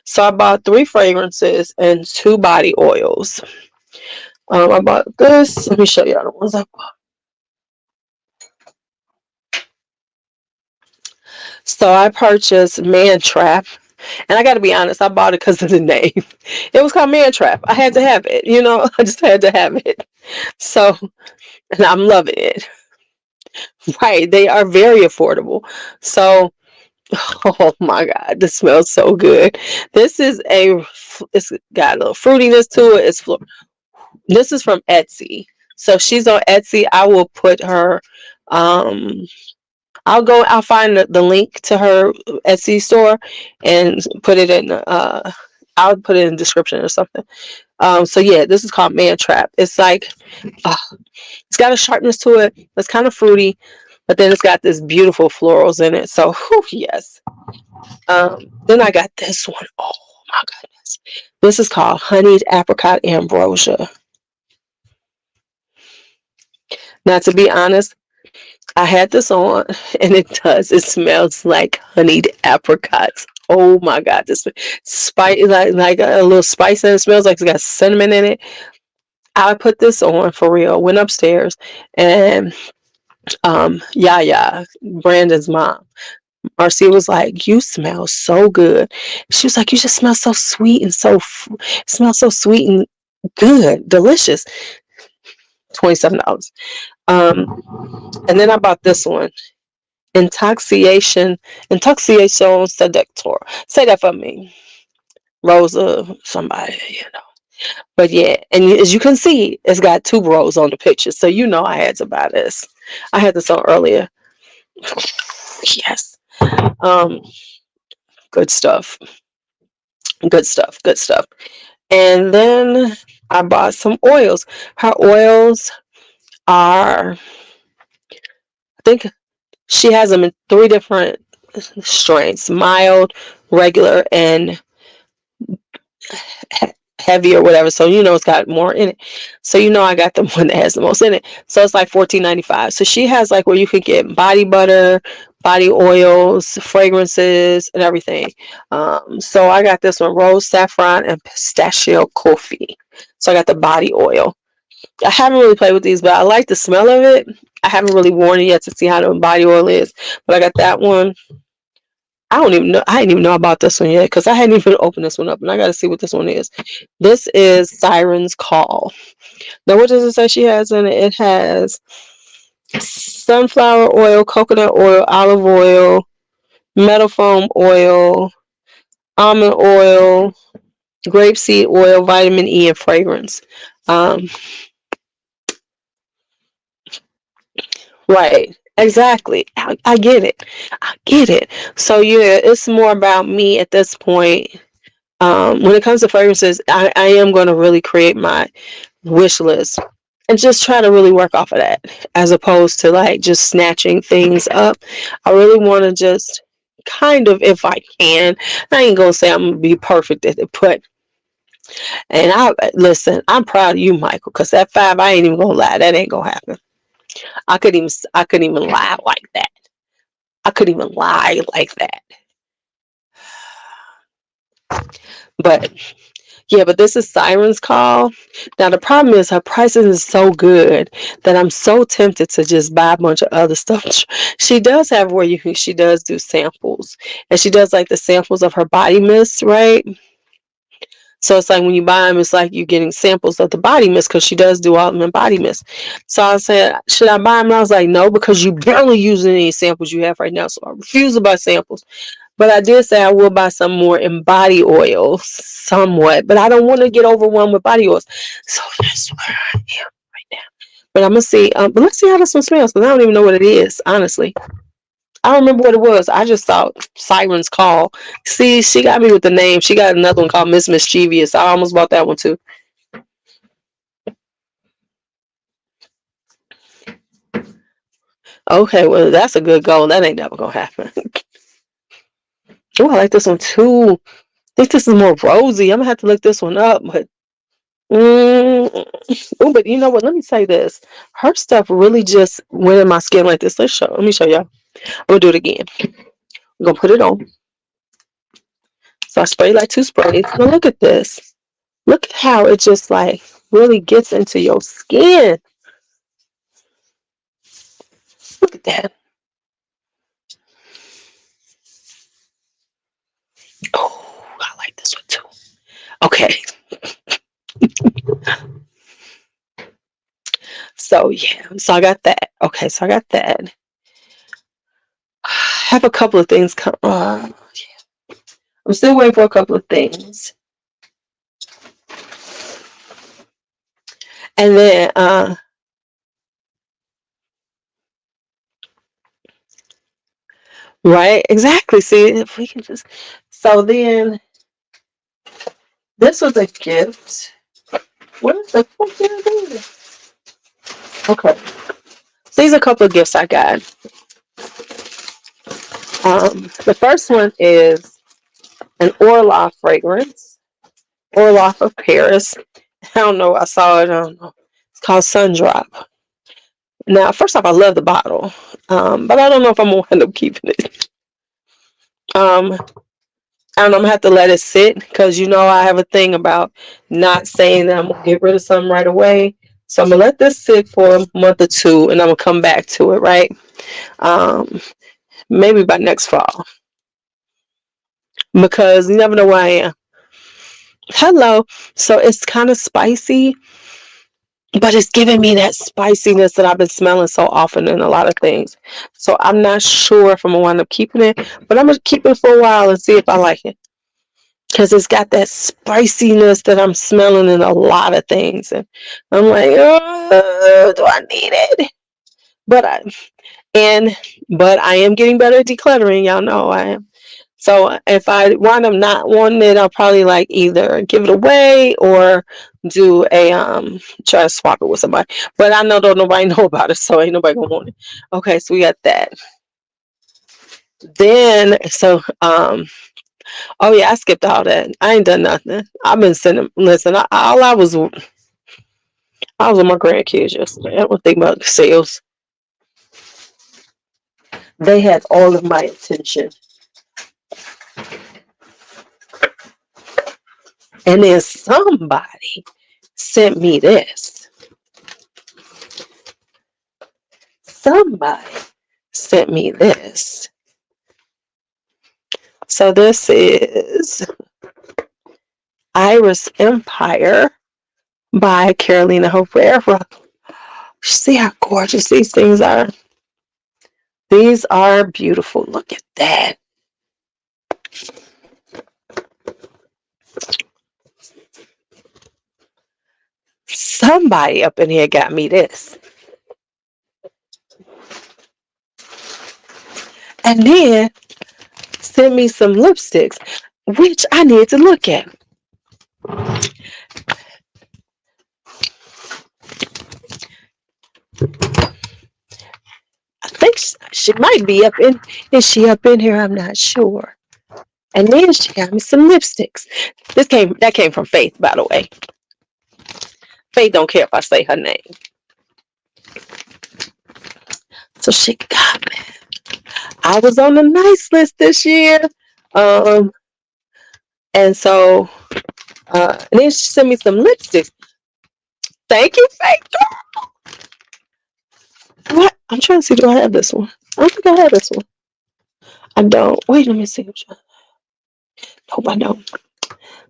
So I bought 3 fragrances and 2 body oils. I bought this. Let me show you the ones I bought. So I purchased Man Trap. And I got to be honest, I bought it because of the name. It was called Man Trap. I had to have it. I just had to have it. So, and I'm loving it. Right. They are very affordable. So, oh my God, this smells so good. It's got a little fruitiness to it. This is from Etsy. So she's on Etsy. I will put her, I'll find the link to her Etsy store and put it in, I'll put it in the description or something. So yeah, this is called Man Trap. It's like, it's got a sharpness to it. It's kind of fruity, but then it's got this beautiful florals in it. So yes. Then I got this one. Oh my goodness. This is called Honeyed Apricot Ambrosia. Now, to be honest, I had this on, and it smells like honeyed apricots. Oh my God, this spice, like a little spice, and it smells like it's got cinnamon in it. I put this on for real. Went upstairs, and Yaya, Brandon's mom, Marcia, was like, "You smell so good." She was like, "You just smell so sweet and smell so sweet and good, delicious." $27. And then I bought this one. Intoxication Seductor. Say that for me. Rosa, somebody. But yeah, and as you can see, it's got tuberose on the picture. So I had to buy this. I had this on earlier. Yes. Good stuff. Good stuff. Good stuff. And then I bought some oils. Her oils are, I think she has them in 3 different strengths: mild, regular, and heavy or whatever. So it's got more in it. So I got the one that has the most in it. So it's like $14.95. So she has like where you could get body butter, body oils, fragrances, and everything. So I got this one: rose, saffron, and pistachio coffee. So I got the body oil. I haven't really played with these, but I like the smell of it. I haven't really worn it yet to see how the body oil is, but I got that one. I don't even know. I didn't even know about this one yet because I hadn't even opened this one up, and I got to see what this one is. This is Siren's Call. Now, what does it say she has in it? It has sunflower oil, coconut oil, olive oil, metal foam oil, almond oil, grapeseed oil, vitamin E, and fragrance. Um, right. Exactly. I get it. I get it. So yeah, it's more about me at this point. When it comes to fragrances, I am going to really create my wish list and just try to really work off of that as opposed to like just snatching things up. I really want to just kind of, if I can, I ain't gonna say I'm gonna be perfect at it, but and I listen, I'm proud of you, Michael, because that 5, I ain't even gonna lie, that ain't gonna happen. I couldn't even lie like that. I couldn't even lie like that. But yeah, but this is Siren's Call. Now the problem is her pricing is so good that I'm so tempted to just buy a bunch of other stuff. She does have where she does do samples, and she does like the samples of her body mist, right? So it's like when you buy them, it's like you're getting samples of the body mist because she does do all of them in body mist. So I said, should I buy them? And I was like, no, because you barely using any samples you have right now. So I refuse to buy samples. But I did say I will buy some more in body oil, somewhat. But I don't want to get overwhelmed with body oils. So that's where I am right now. But I'm gonna see. But let's see how this one smells because I don't even know what it is, honestly. I don't remember what it was. I just thought Siren's Call. See, she got me with the name. She got another one called Miss Mischievous. I almost bought that one too. Okay, well that's a good goal. That ain't never gonna happen. Oh, I like this one too. I think this is more rosy. I'm gonna have to look this one up, but oh, but you know what? Let me say this. Her stuff really just went in my skin like this. Let me show y'all. I'm gonna do it again. I'm gonna put it on. So I spray like 2 sprays. Now look at this. Look at how it just like really gets into your skin. Look at that. Oh, I like this one too. Okay. So yeah. So I got that. Okay, so I got that. I have a couple of things come. I'm still waiting for a couple of things. And then right, exactly. See, if we can just so then this was a gift. What the fuck did I do? Okay. So these are a couple of gifts I got. The first one is an Orloff fragrance. Orloff of Paris. I don't know. I saw it. I don't know. It's called Sundrop. Now, first off, I love the bottle, but I don't know if I'm gonna end up keeping it. I don't know. I'm gonna have to let it sit because you know I have a thing about not saying that I'm gonna get rid of something right away. So I'm gonna let this sit for a month or two, and I'm gonna come back to it. Right? Um, maybe by next fall because you never know where I am. Hello. So it's kind of spicy, but it's giving me that spiciness that I've been smelling so often in a lot of things. So I'm not sure if I'm gonna wind up keeping it, but I'm gonna keep it for a while and see if I like it. Because it's got that spiciness that I'm smelling in a lot of things. And I'm like, oh, do I need it? But I and but I am getting better at decluttering. Y'all know I am. So if I wind up not wanting it, I'll probably like either give it away or do a try to swap it with somebody. But I know don't nobody know about it, so ain't nobody gonna want it. Okay, so we got that. Then oh yeah, I skipped all that. I ain't done nothing. I've been sending listen, I was with my grandkids yesterday. I don't think about sales. They had all of my attention. And then somebody sent me this. Somebody sent me this. So this is Iris Empire by Carolina Herrera. See how gorgeous these things are. These are beautiful. Look at that. Somebody up in here got me this. And then sent me some lipsticks, which I need to look at. I think she might be up in. Is she up in here? I'm not sure. And then she got me some lipsticks. That came from Faith, by the way. Faith don't care if I say her name. So she got me. I was on the nice list this year. And so and then she sent me some lipsticks. Thank you, Faith. What? I'm trying to see, do I have this one? I don't think I have this one. I don't. Wait, let me see. Nope, I don't.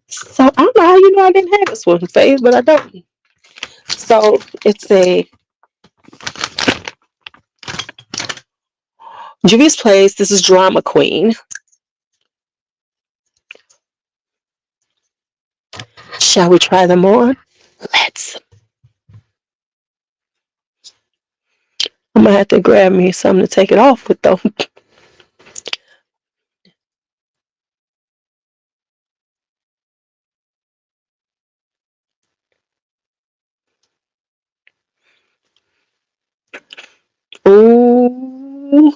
So I don't know how you know I didn't have this one, Faith, but I don't. So it's a Juvia's Place. This is Drama Queen. Shall we try them on? Let's. I'm gonna have to grab me something to take it off with though. Ooh.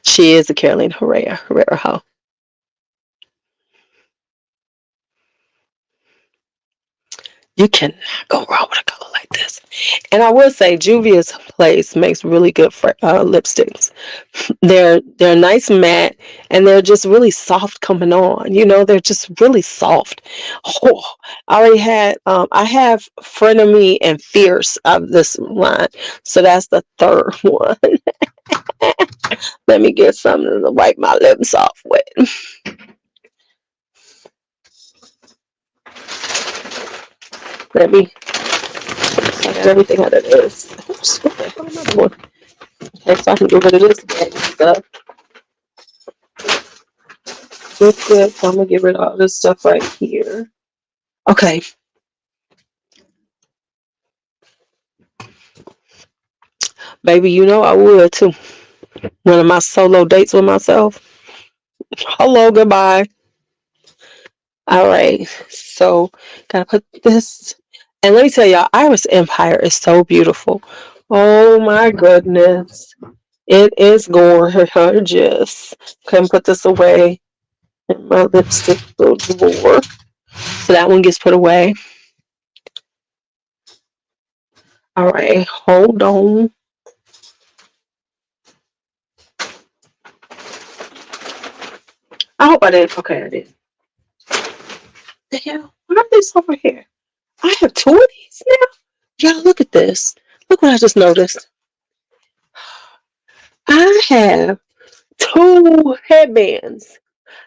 She is a Carolina Herrera hoe. You cannot go wrong with a color like this. And I will say, Juvia's Place makes really good lipsticks. They're nice matte, and they're just really soft coming on. You know, they're just really soft. Oh, I have Frenemy and Fierce of this line, so that's the third one. Let me get something to wipe my lips off with. Let me. I got everything out of this. Okay, another one. Okay, so I can get rid of this bad stuff. Good. So I'm gonna get rid of all this stuff right here. Okay. Baby, you know I would too. One of my solo dates with myself. Hello, goodbye. All right. So gotta put this. And let me tell y'all, Iris Empire is so beautiful. Oh my goodness. It is gorgeous. Can put this away in my lipstick little drawer. So that one gets put away. All right, hold on. I hope I didn't. Okay, I did. The hell? What are these over here? I have two of these now? Y'all, look at this. Look what I just noticed. I have two headbands.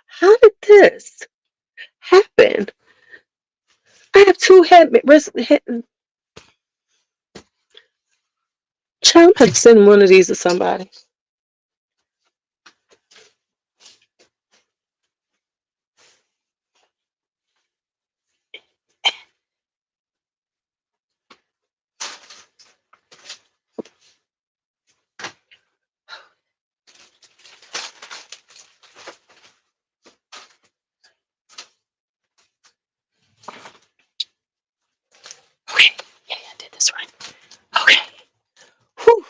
How did this happen? I have two headbands. Child, I'm to send one of these to somebody. Okay, yeah, I did this right. Okay. Whew.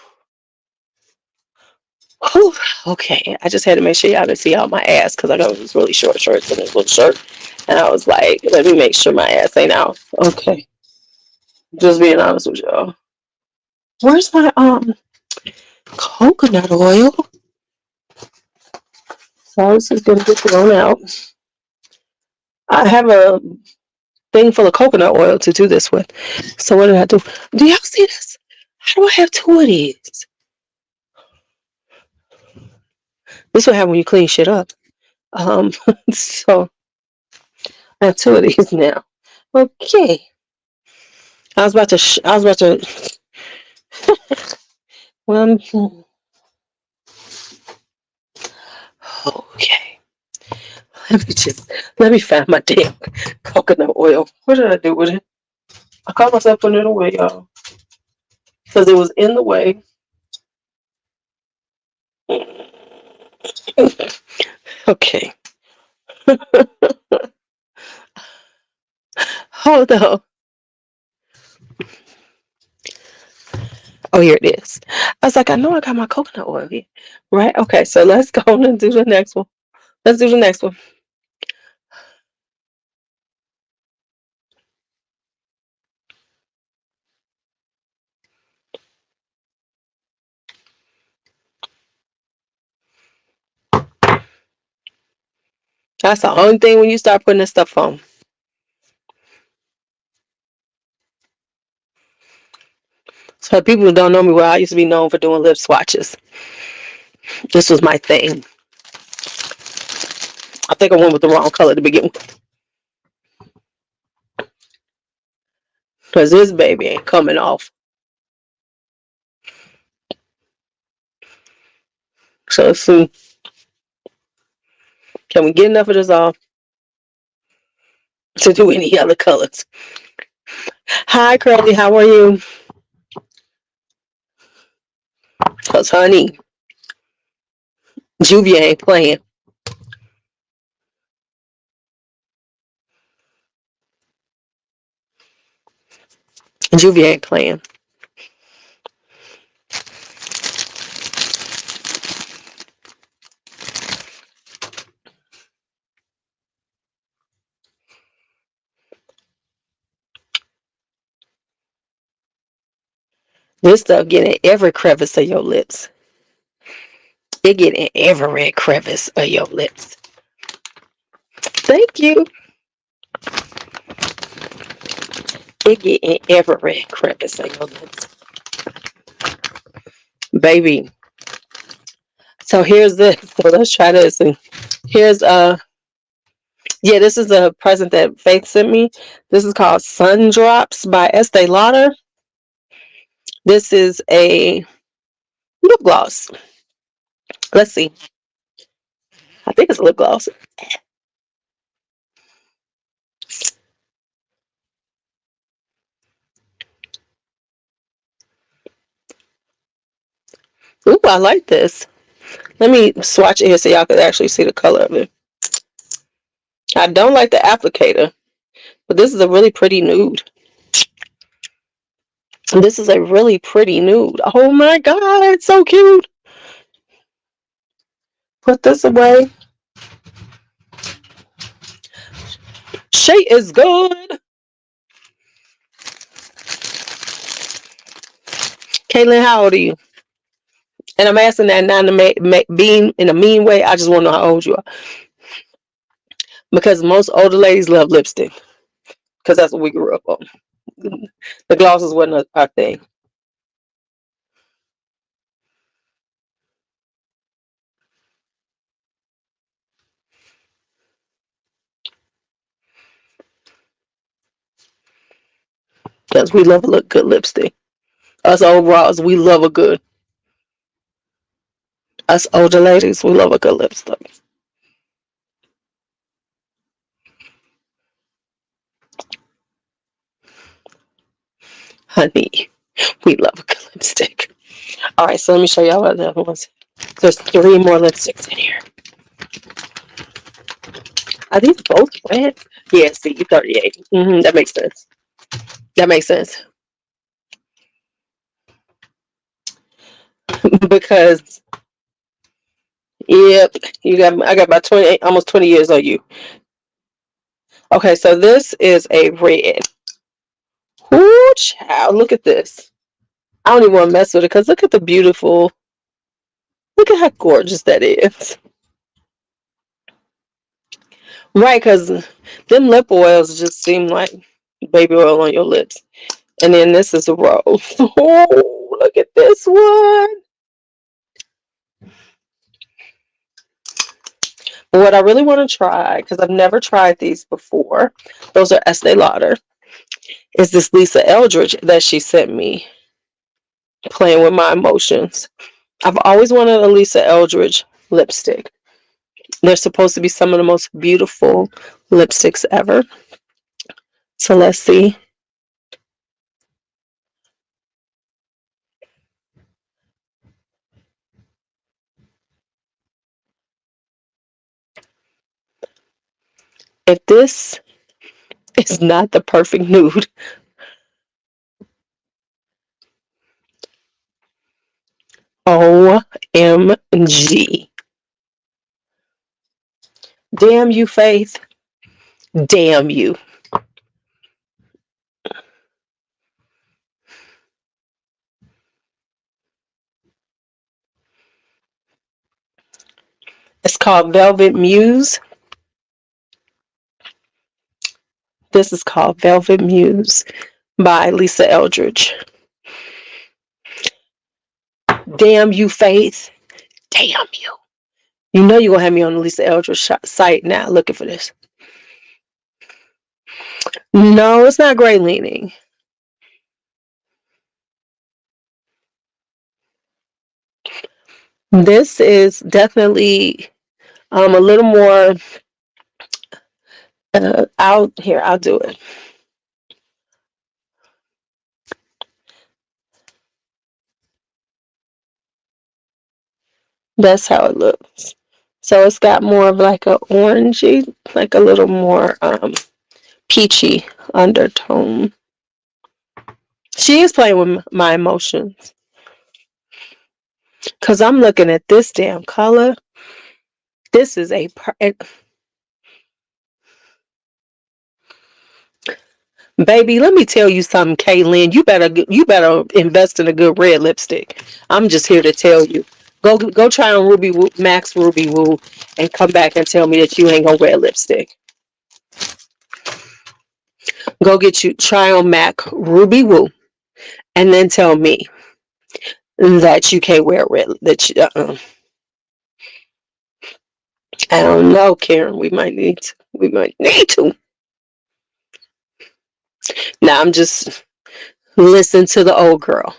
Whew. Okay, I just had to make sure y'all didn't see all my ass because I got these really short shorts and this little shirt. And I was like, let me make sure my ass ain't out. Okay. Just being honest with y'all. Where's my coconut oil? So this is gonna get thrown out. I have a thing full of coconut oil to do this with. So what did I do? Do y'all see this? How do I have two of these? This will happen when you clean shit up. So I have two of these now. Okay. I was about to. Well, okay. Let me find my damn coconut oil. What did I do with it? I caught myself putting it away, y'all, because it was in the way. Okay. Hold on. Oh, here it is. I was like, I know I got my coconut oil here, right? Okay, so let's go on and do the next one. Let's do the next one. That's the only thing when you start putting this stuff on. So people who don't know me well, I used to be known for doing lip swatches. This was my thing. I think I went with the wrong color to begin with. Because this baby ain't coming off. So let's see. Can we get enough of this off to do any other colors? Hi, Curly. How are you? Because, honey, Juvia ain't playing. Juvia ain't playing. This stuff getting every crevice of your lips. It getting every crevice of your lips. Thank you. It getting every crevice of your lips. Baby. So here's this. So let's try this. And here's yeah, this is a present that Faith sent me. This is called Sun Drops by Estee Lauder. This is a lip gloss. Let's see. I think it's a lip gloss. Ooh, I like this. Let me swatch it here so y'all can actually see the color of it. I don't like the applicator, but this is a really pretty nude. This is a really pretty nude. Oh my god, it's so cute. Put this away. She is good. Caitlin, how old are you? And I'm asking that not to being in a mean way. I just want to know how old you are. Because most older ladies love lipstick. Because that's what we grew up on. The glosses wasn't our thing. Because we love a good lipstick. Us overalls, we love a good. Us older ladies, we love a good lipstick. Honey, we love a good lipstick. All right, so let me show y'all what the other ones. There's 3 more lipsticks in here. Are these both red? Yeah, see, 38. That makes sense. That makes sense. Because, yep, I got about 28, almost 20 years on you. Okay, so this is a red. Ooh, child, look at this. I don't even want to mess with it because look at the beautiful, look at how gorgeous that is. Right, because them lip oils just seem like baby oil on your lips. And then this is a rose. Oh, look at this one. What I really want to try, because I've never tried these before, those are Estee Lauder, is this Lisa Eldridge that she sent me, playing with my emotions. I've always wanted a Lisa Eldridge lipstick. They're supposed to be some of the most beautiful lipsticks ever. So let's see. If this is not the perfect nude, OMG. Damn you, Faith. Damn you. It's called Velvet Muse. This is called Velvet Muse by Lisa Eldridge. Damn you, Faith. Damn you. You know you're going to have me on the Lisa Eldridge site now looking for this. No, it's not gray leaning. This is definitely a little more out here. I'll do it. That's how it looks. So it's got more of like a orangey, like a little more peachy undertone. She is playing with my emotions. Because I'm looking at this damn color. This is a baby. Let me tell you something, Kaylin. You better invest in a good red lipstick. I'm just here to tell you. Go try on Ruby Woo, Max Ruby Woo, and come back and tell me that you ain't gonna wear lipstick. Go get you try on MAC Ruby Woo, and then tell me that you can't wear red. That you, I don't know, Karen. We might need to. We might need to. Now I'm just listen to the old girl.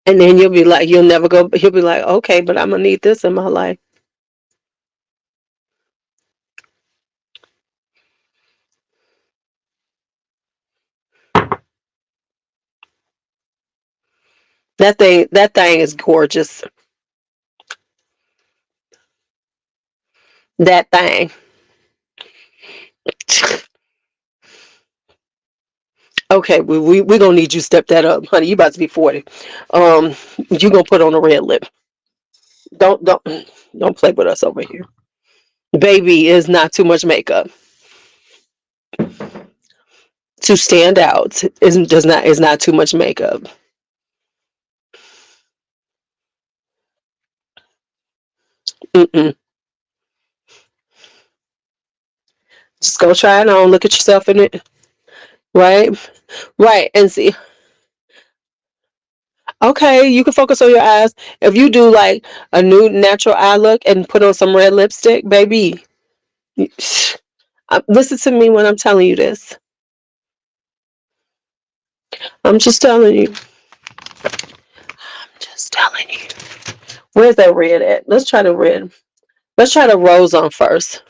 And then you'll be like, you'll never go. He'll be like, okay, but I'm gonna need this in my life. That thing is gorgeous. That thing. Okay, we gonna need you to step that up, honey. You about to be 40. You gonna put on a red lip. Don't play with us over here. Baby is not too much makeup to stand out. Is not too much makeup. Mm-mm. Just go try it on. Look at yourself in it. Right, right, and see. Okay, you can focus on your eyes. If you do like a nude natural eye look and put on some red lipstick, baby, listen to me when I'm telling you this. I'm just telling you. I'm just telling you. Where's that red at? Let's try the red. Let's try the rose on first.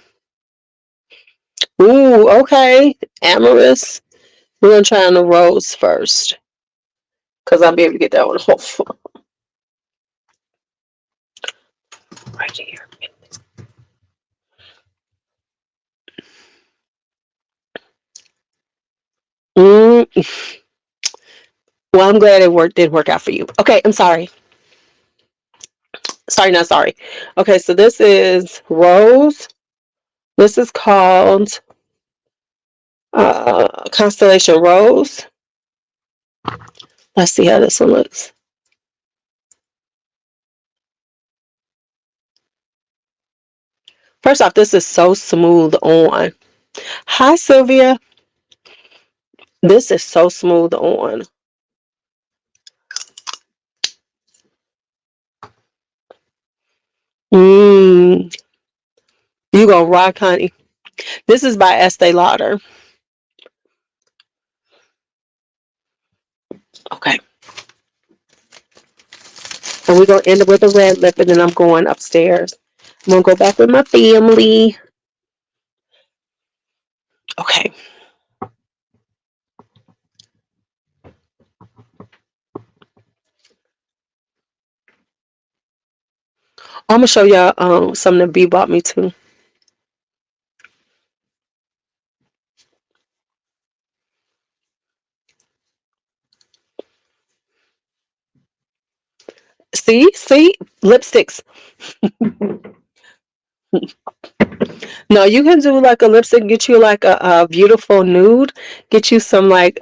Ooh, okay. Amorous. We're gonna try on the rose first. Cause I'll be able to get that one off. Right here. Mm. Well, I'm glad it didn't work out for you. Okay, I'm sorry. Sorry, not sorry. Okay, so this is rose. This is called Constellation Rose. Let's see how this one looks. First off, this is so smooth on. Hi, Sylvia. This is so smooth on. Mmm. You gonna rock, honey. This is by Estee Lauder. Okay. And we're gonna end it with a red lip, and then I'm going upstairs. I'm gonna go back with my family. Okay. I'm gonna show y'all something that B bought me too. See, lipsticks. No, you can do like a lipstick. Get you like a beautiful nude. Get you some like,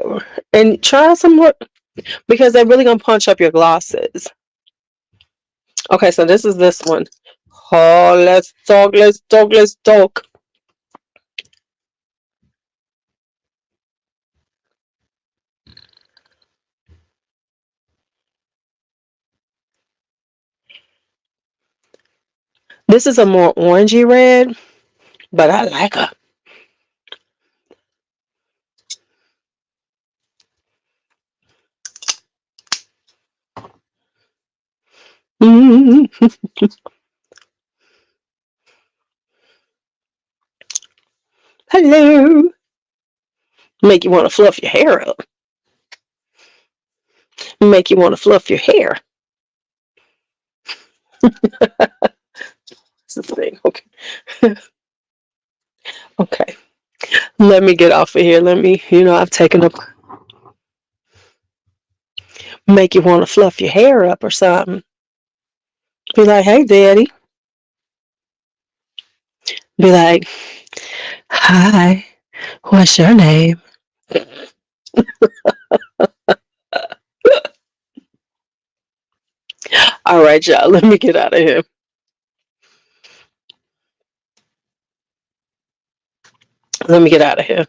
and try some more because they're really gonna punch up your glosses. Okay, so this is this one. Oh, let's talk. Let's talk. Let's talk. This is a more orangey red, but I like her. Mm. Hello. Make you want to fluff your hair up. Make you want to fluff your hair. That's the thing. Okay. Okay. Let me get off of here. Let me, I've taken up. Make you want to fluff your hair up or something. Be like, hey, daddy. Be like, hi, what's your name? All right, y'all. Let me get out of here. Let me get out of here.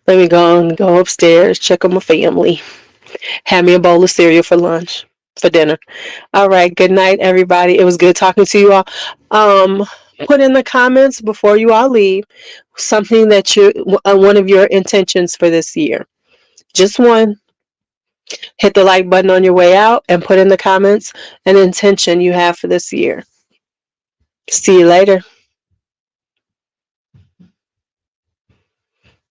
Let me go upstairs, check on my family. Have me a bowl of cereal for lunch, for dinner. All right. Good night, everybody. It was good talking to you all. Um, Put in the comments before you all leave something that one of your intentions for this year. Just one. Hit the like button on your way out and put in the comments an intention you have for this year. See you later.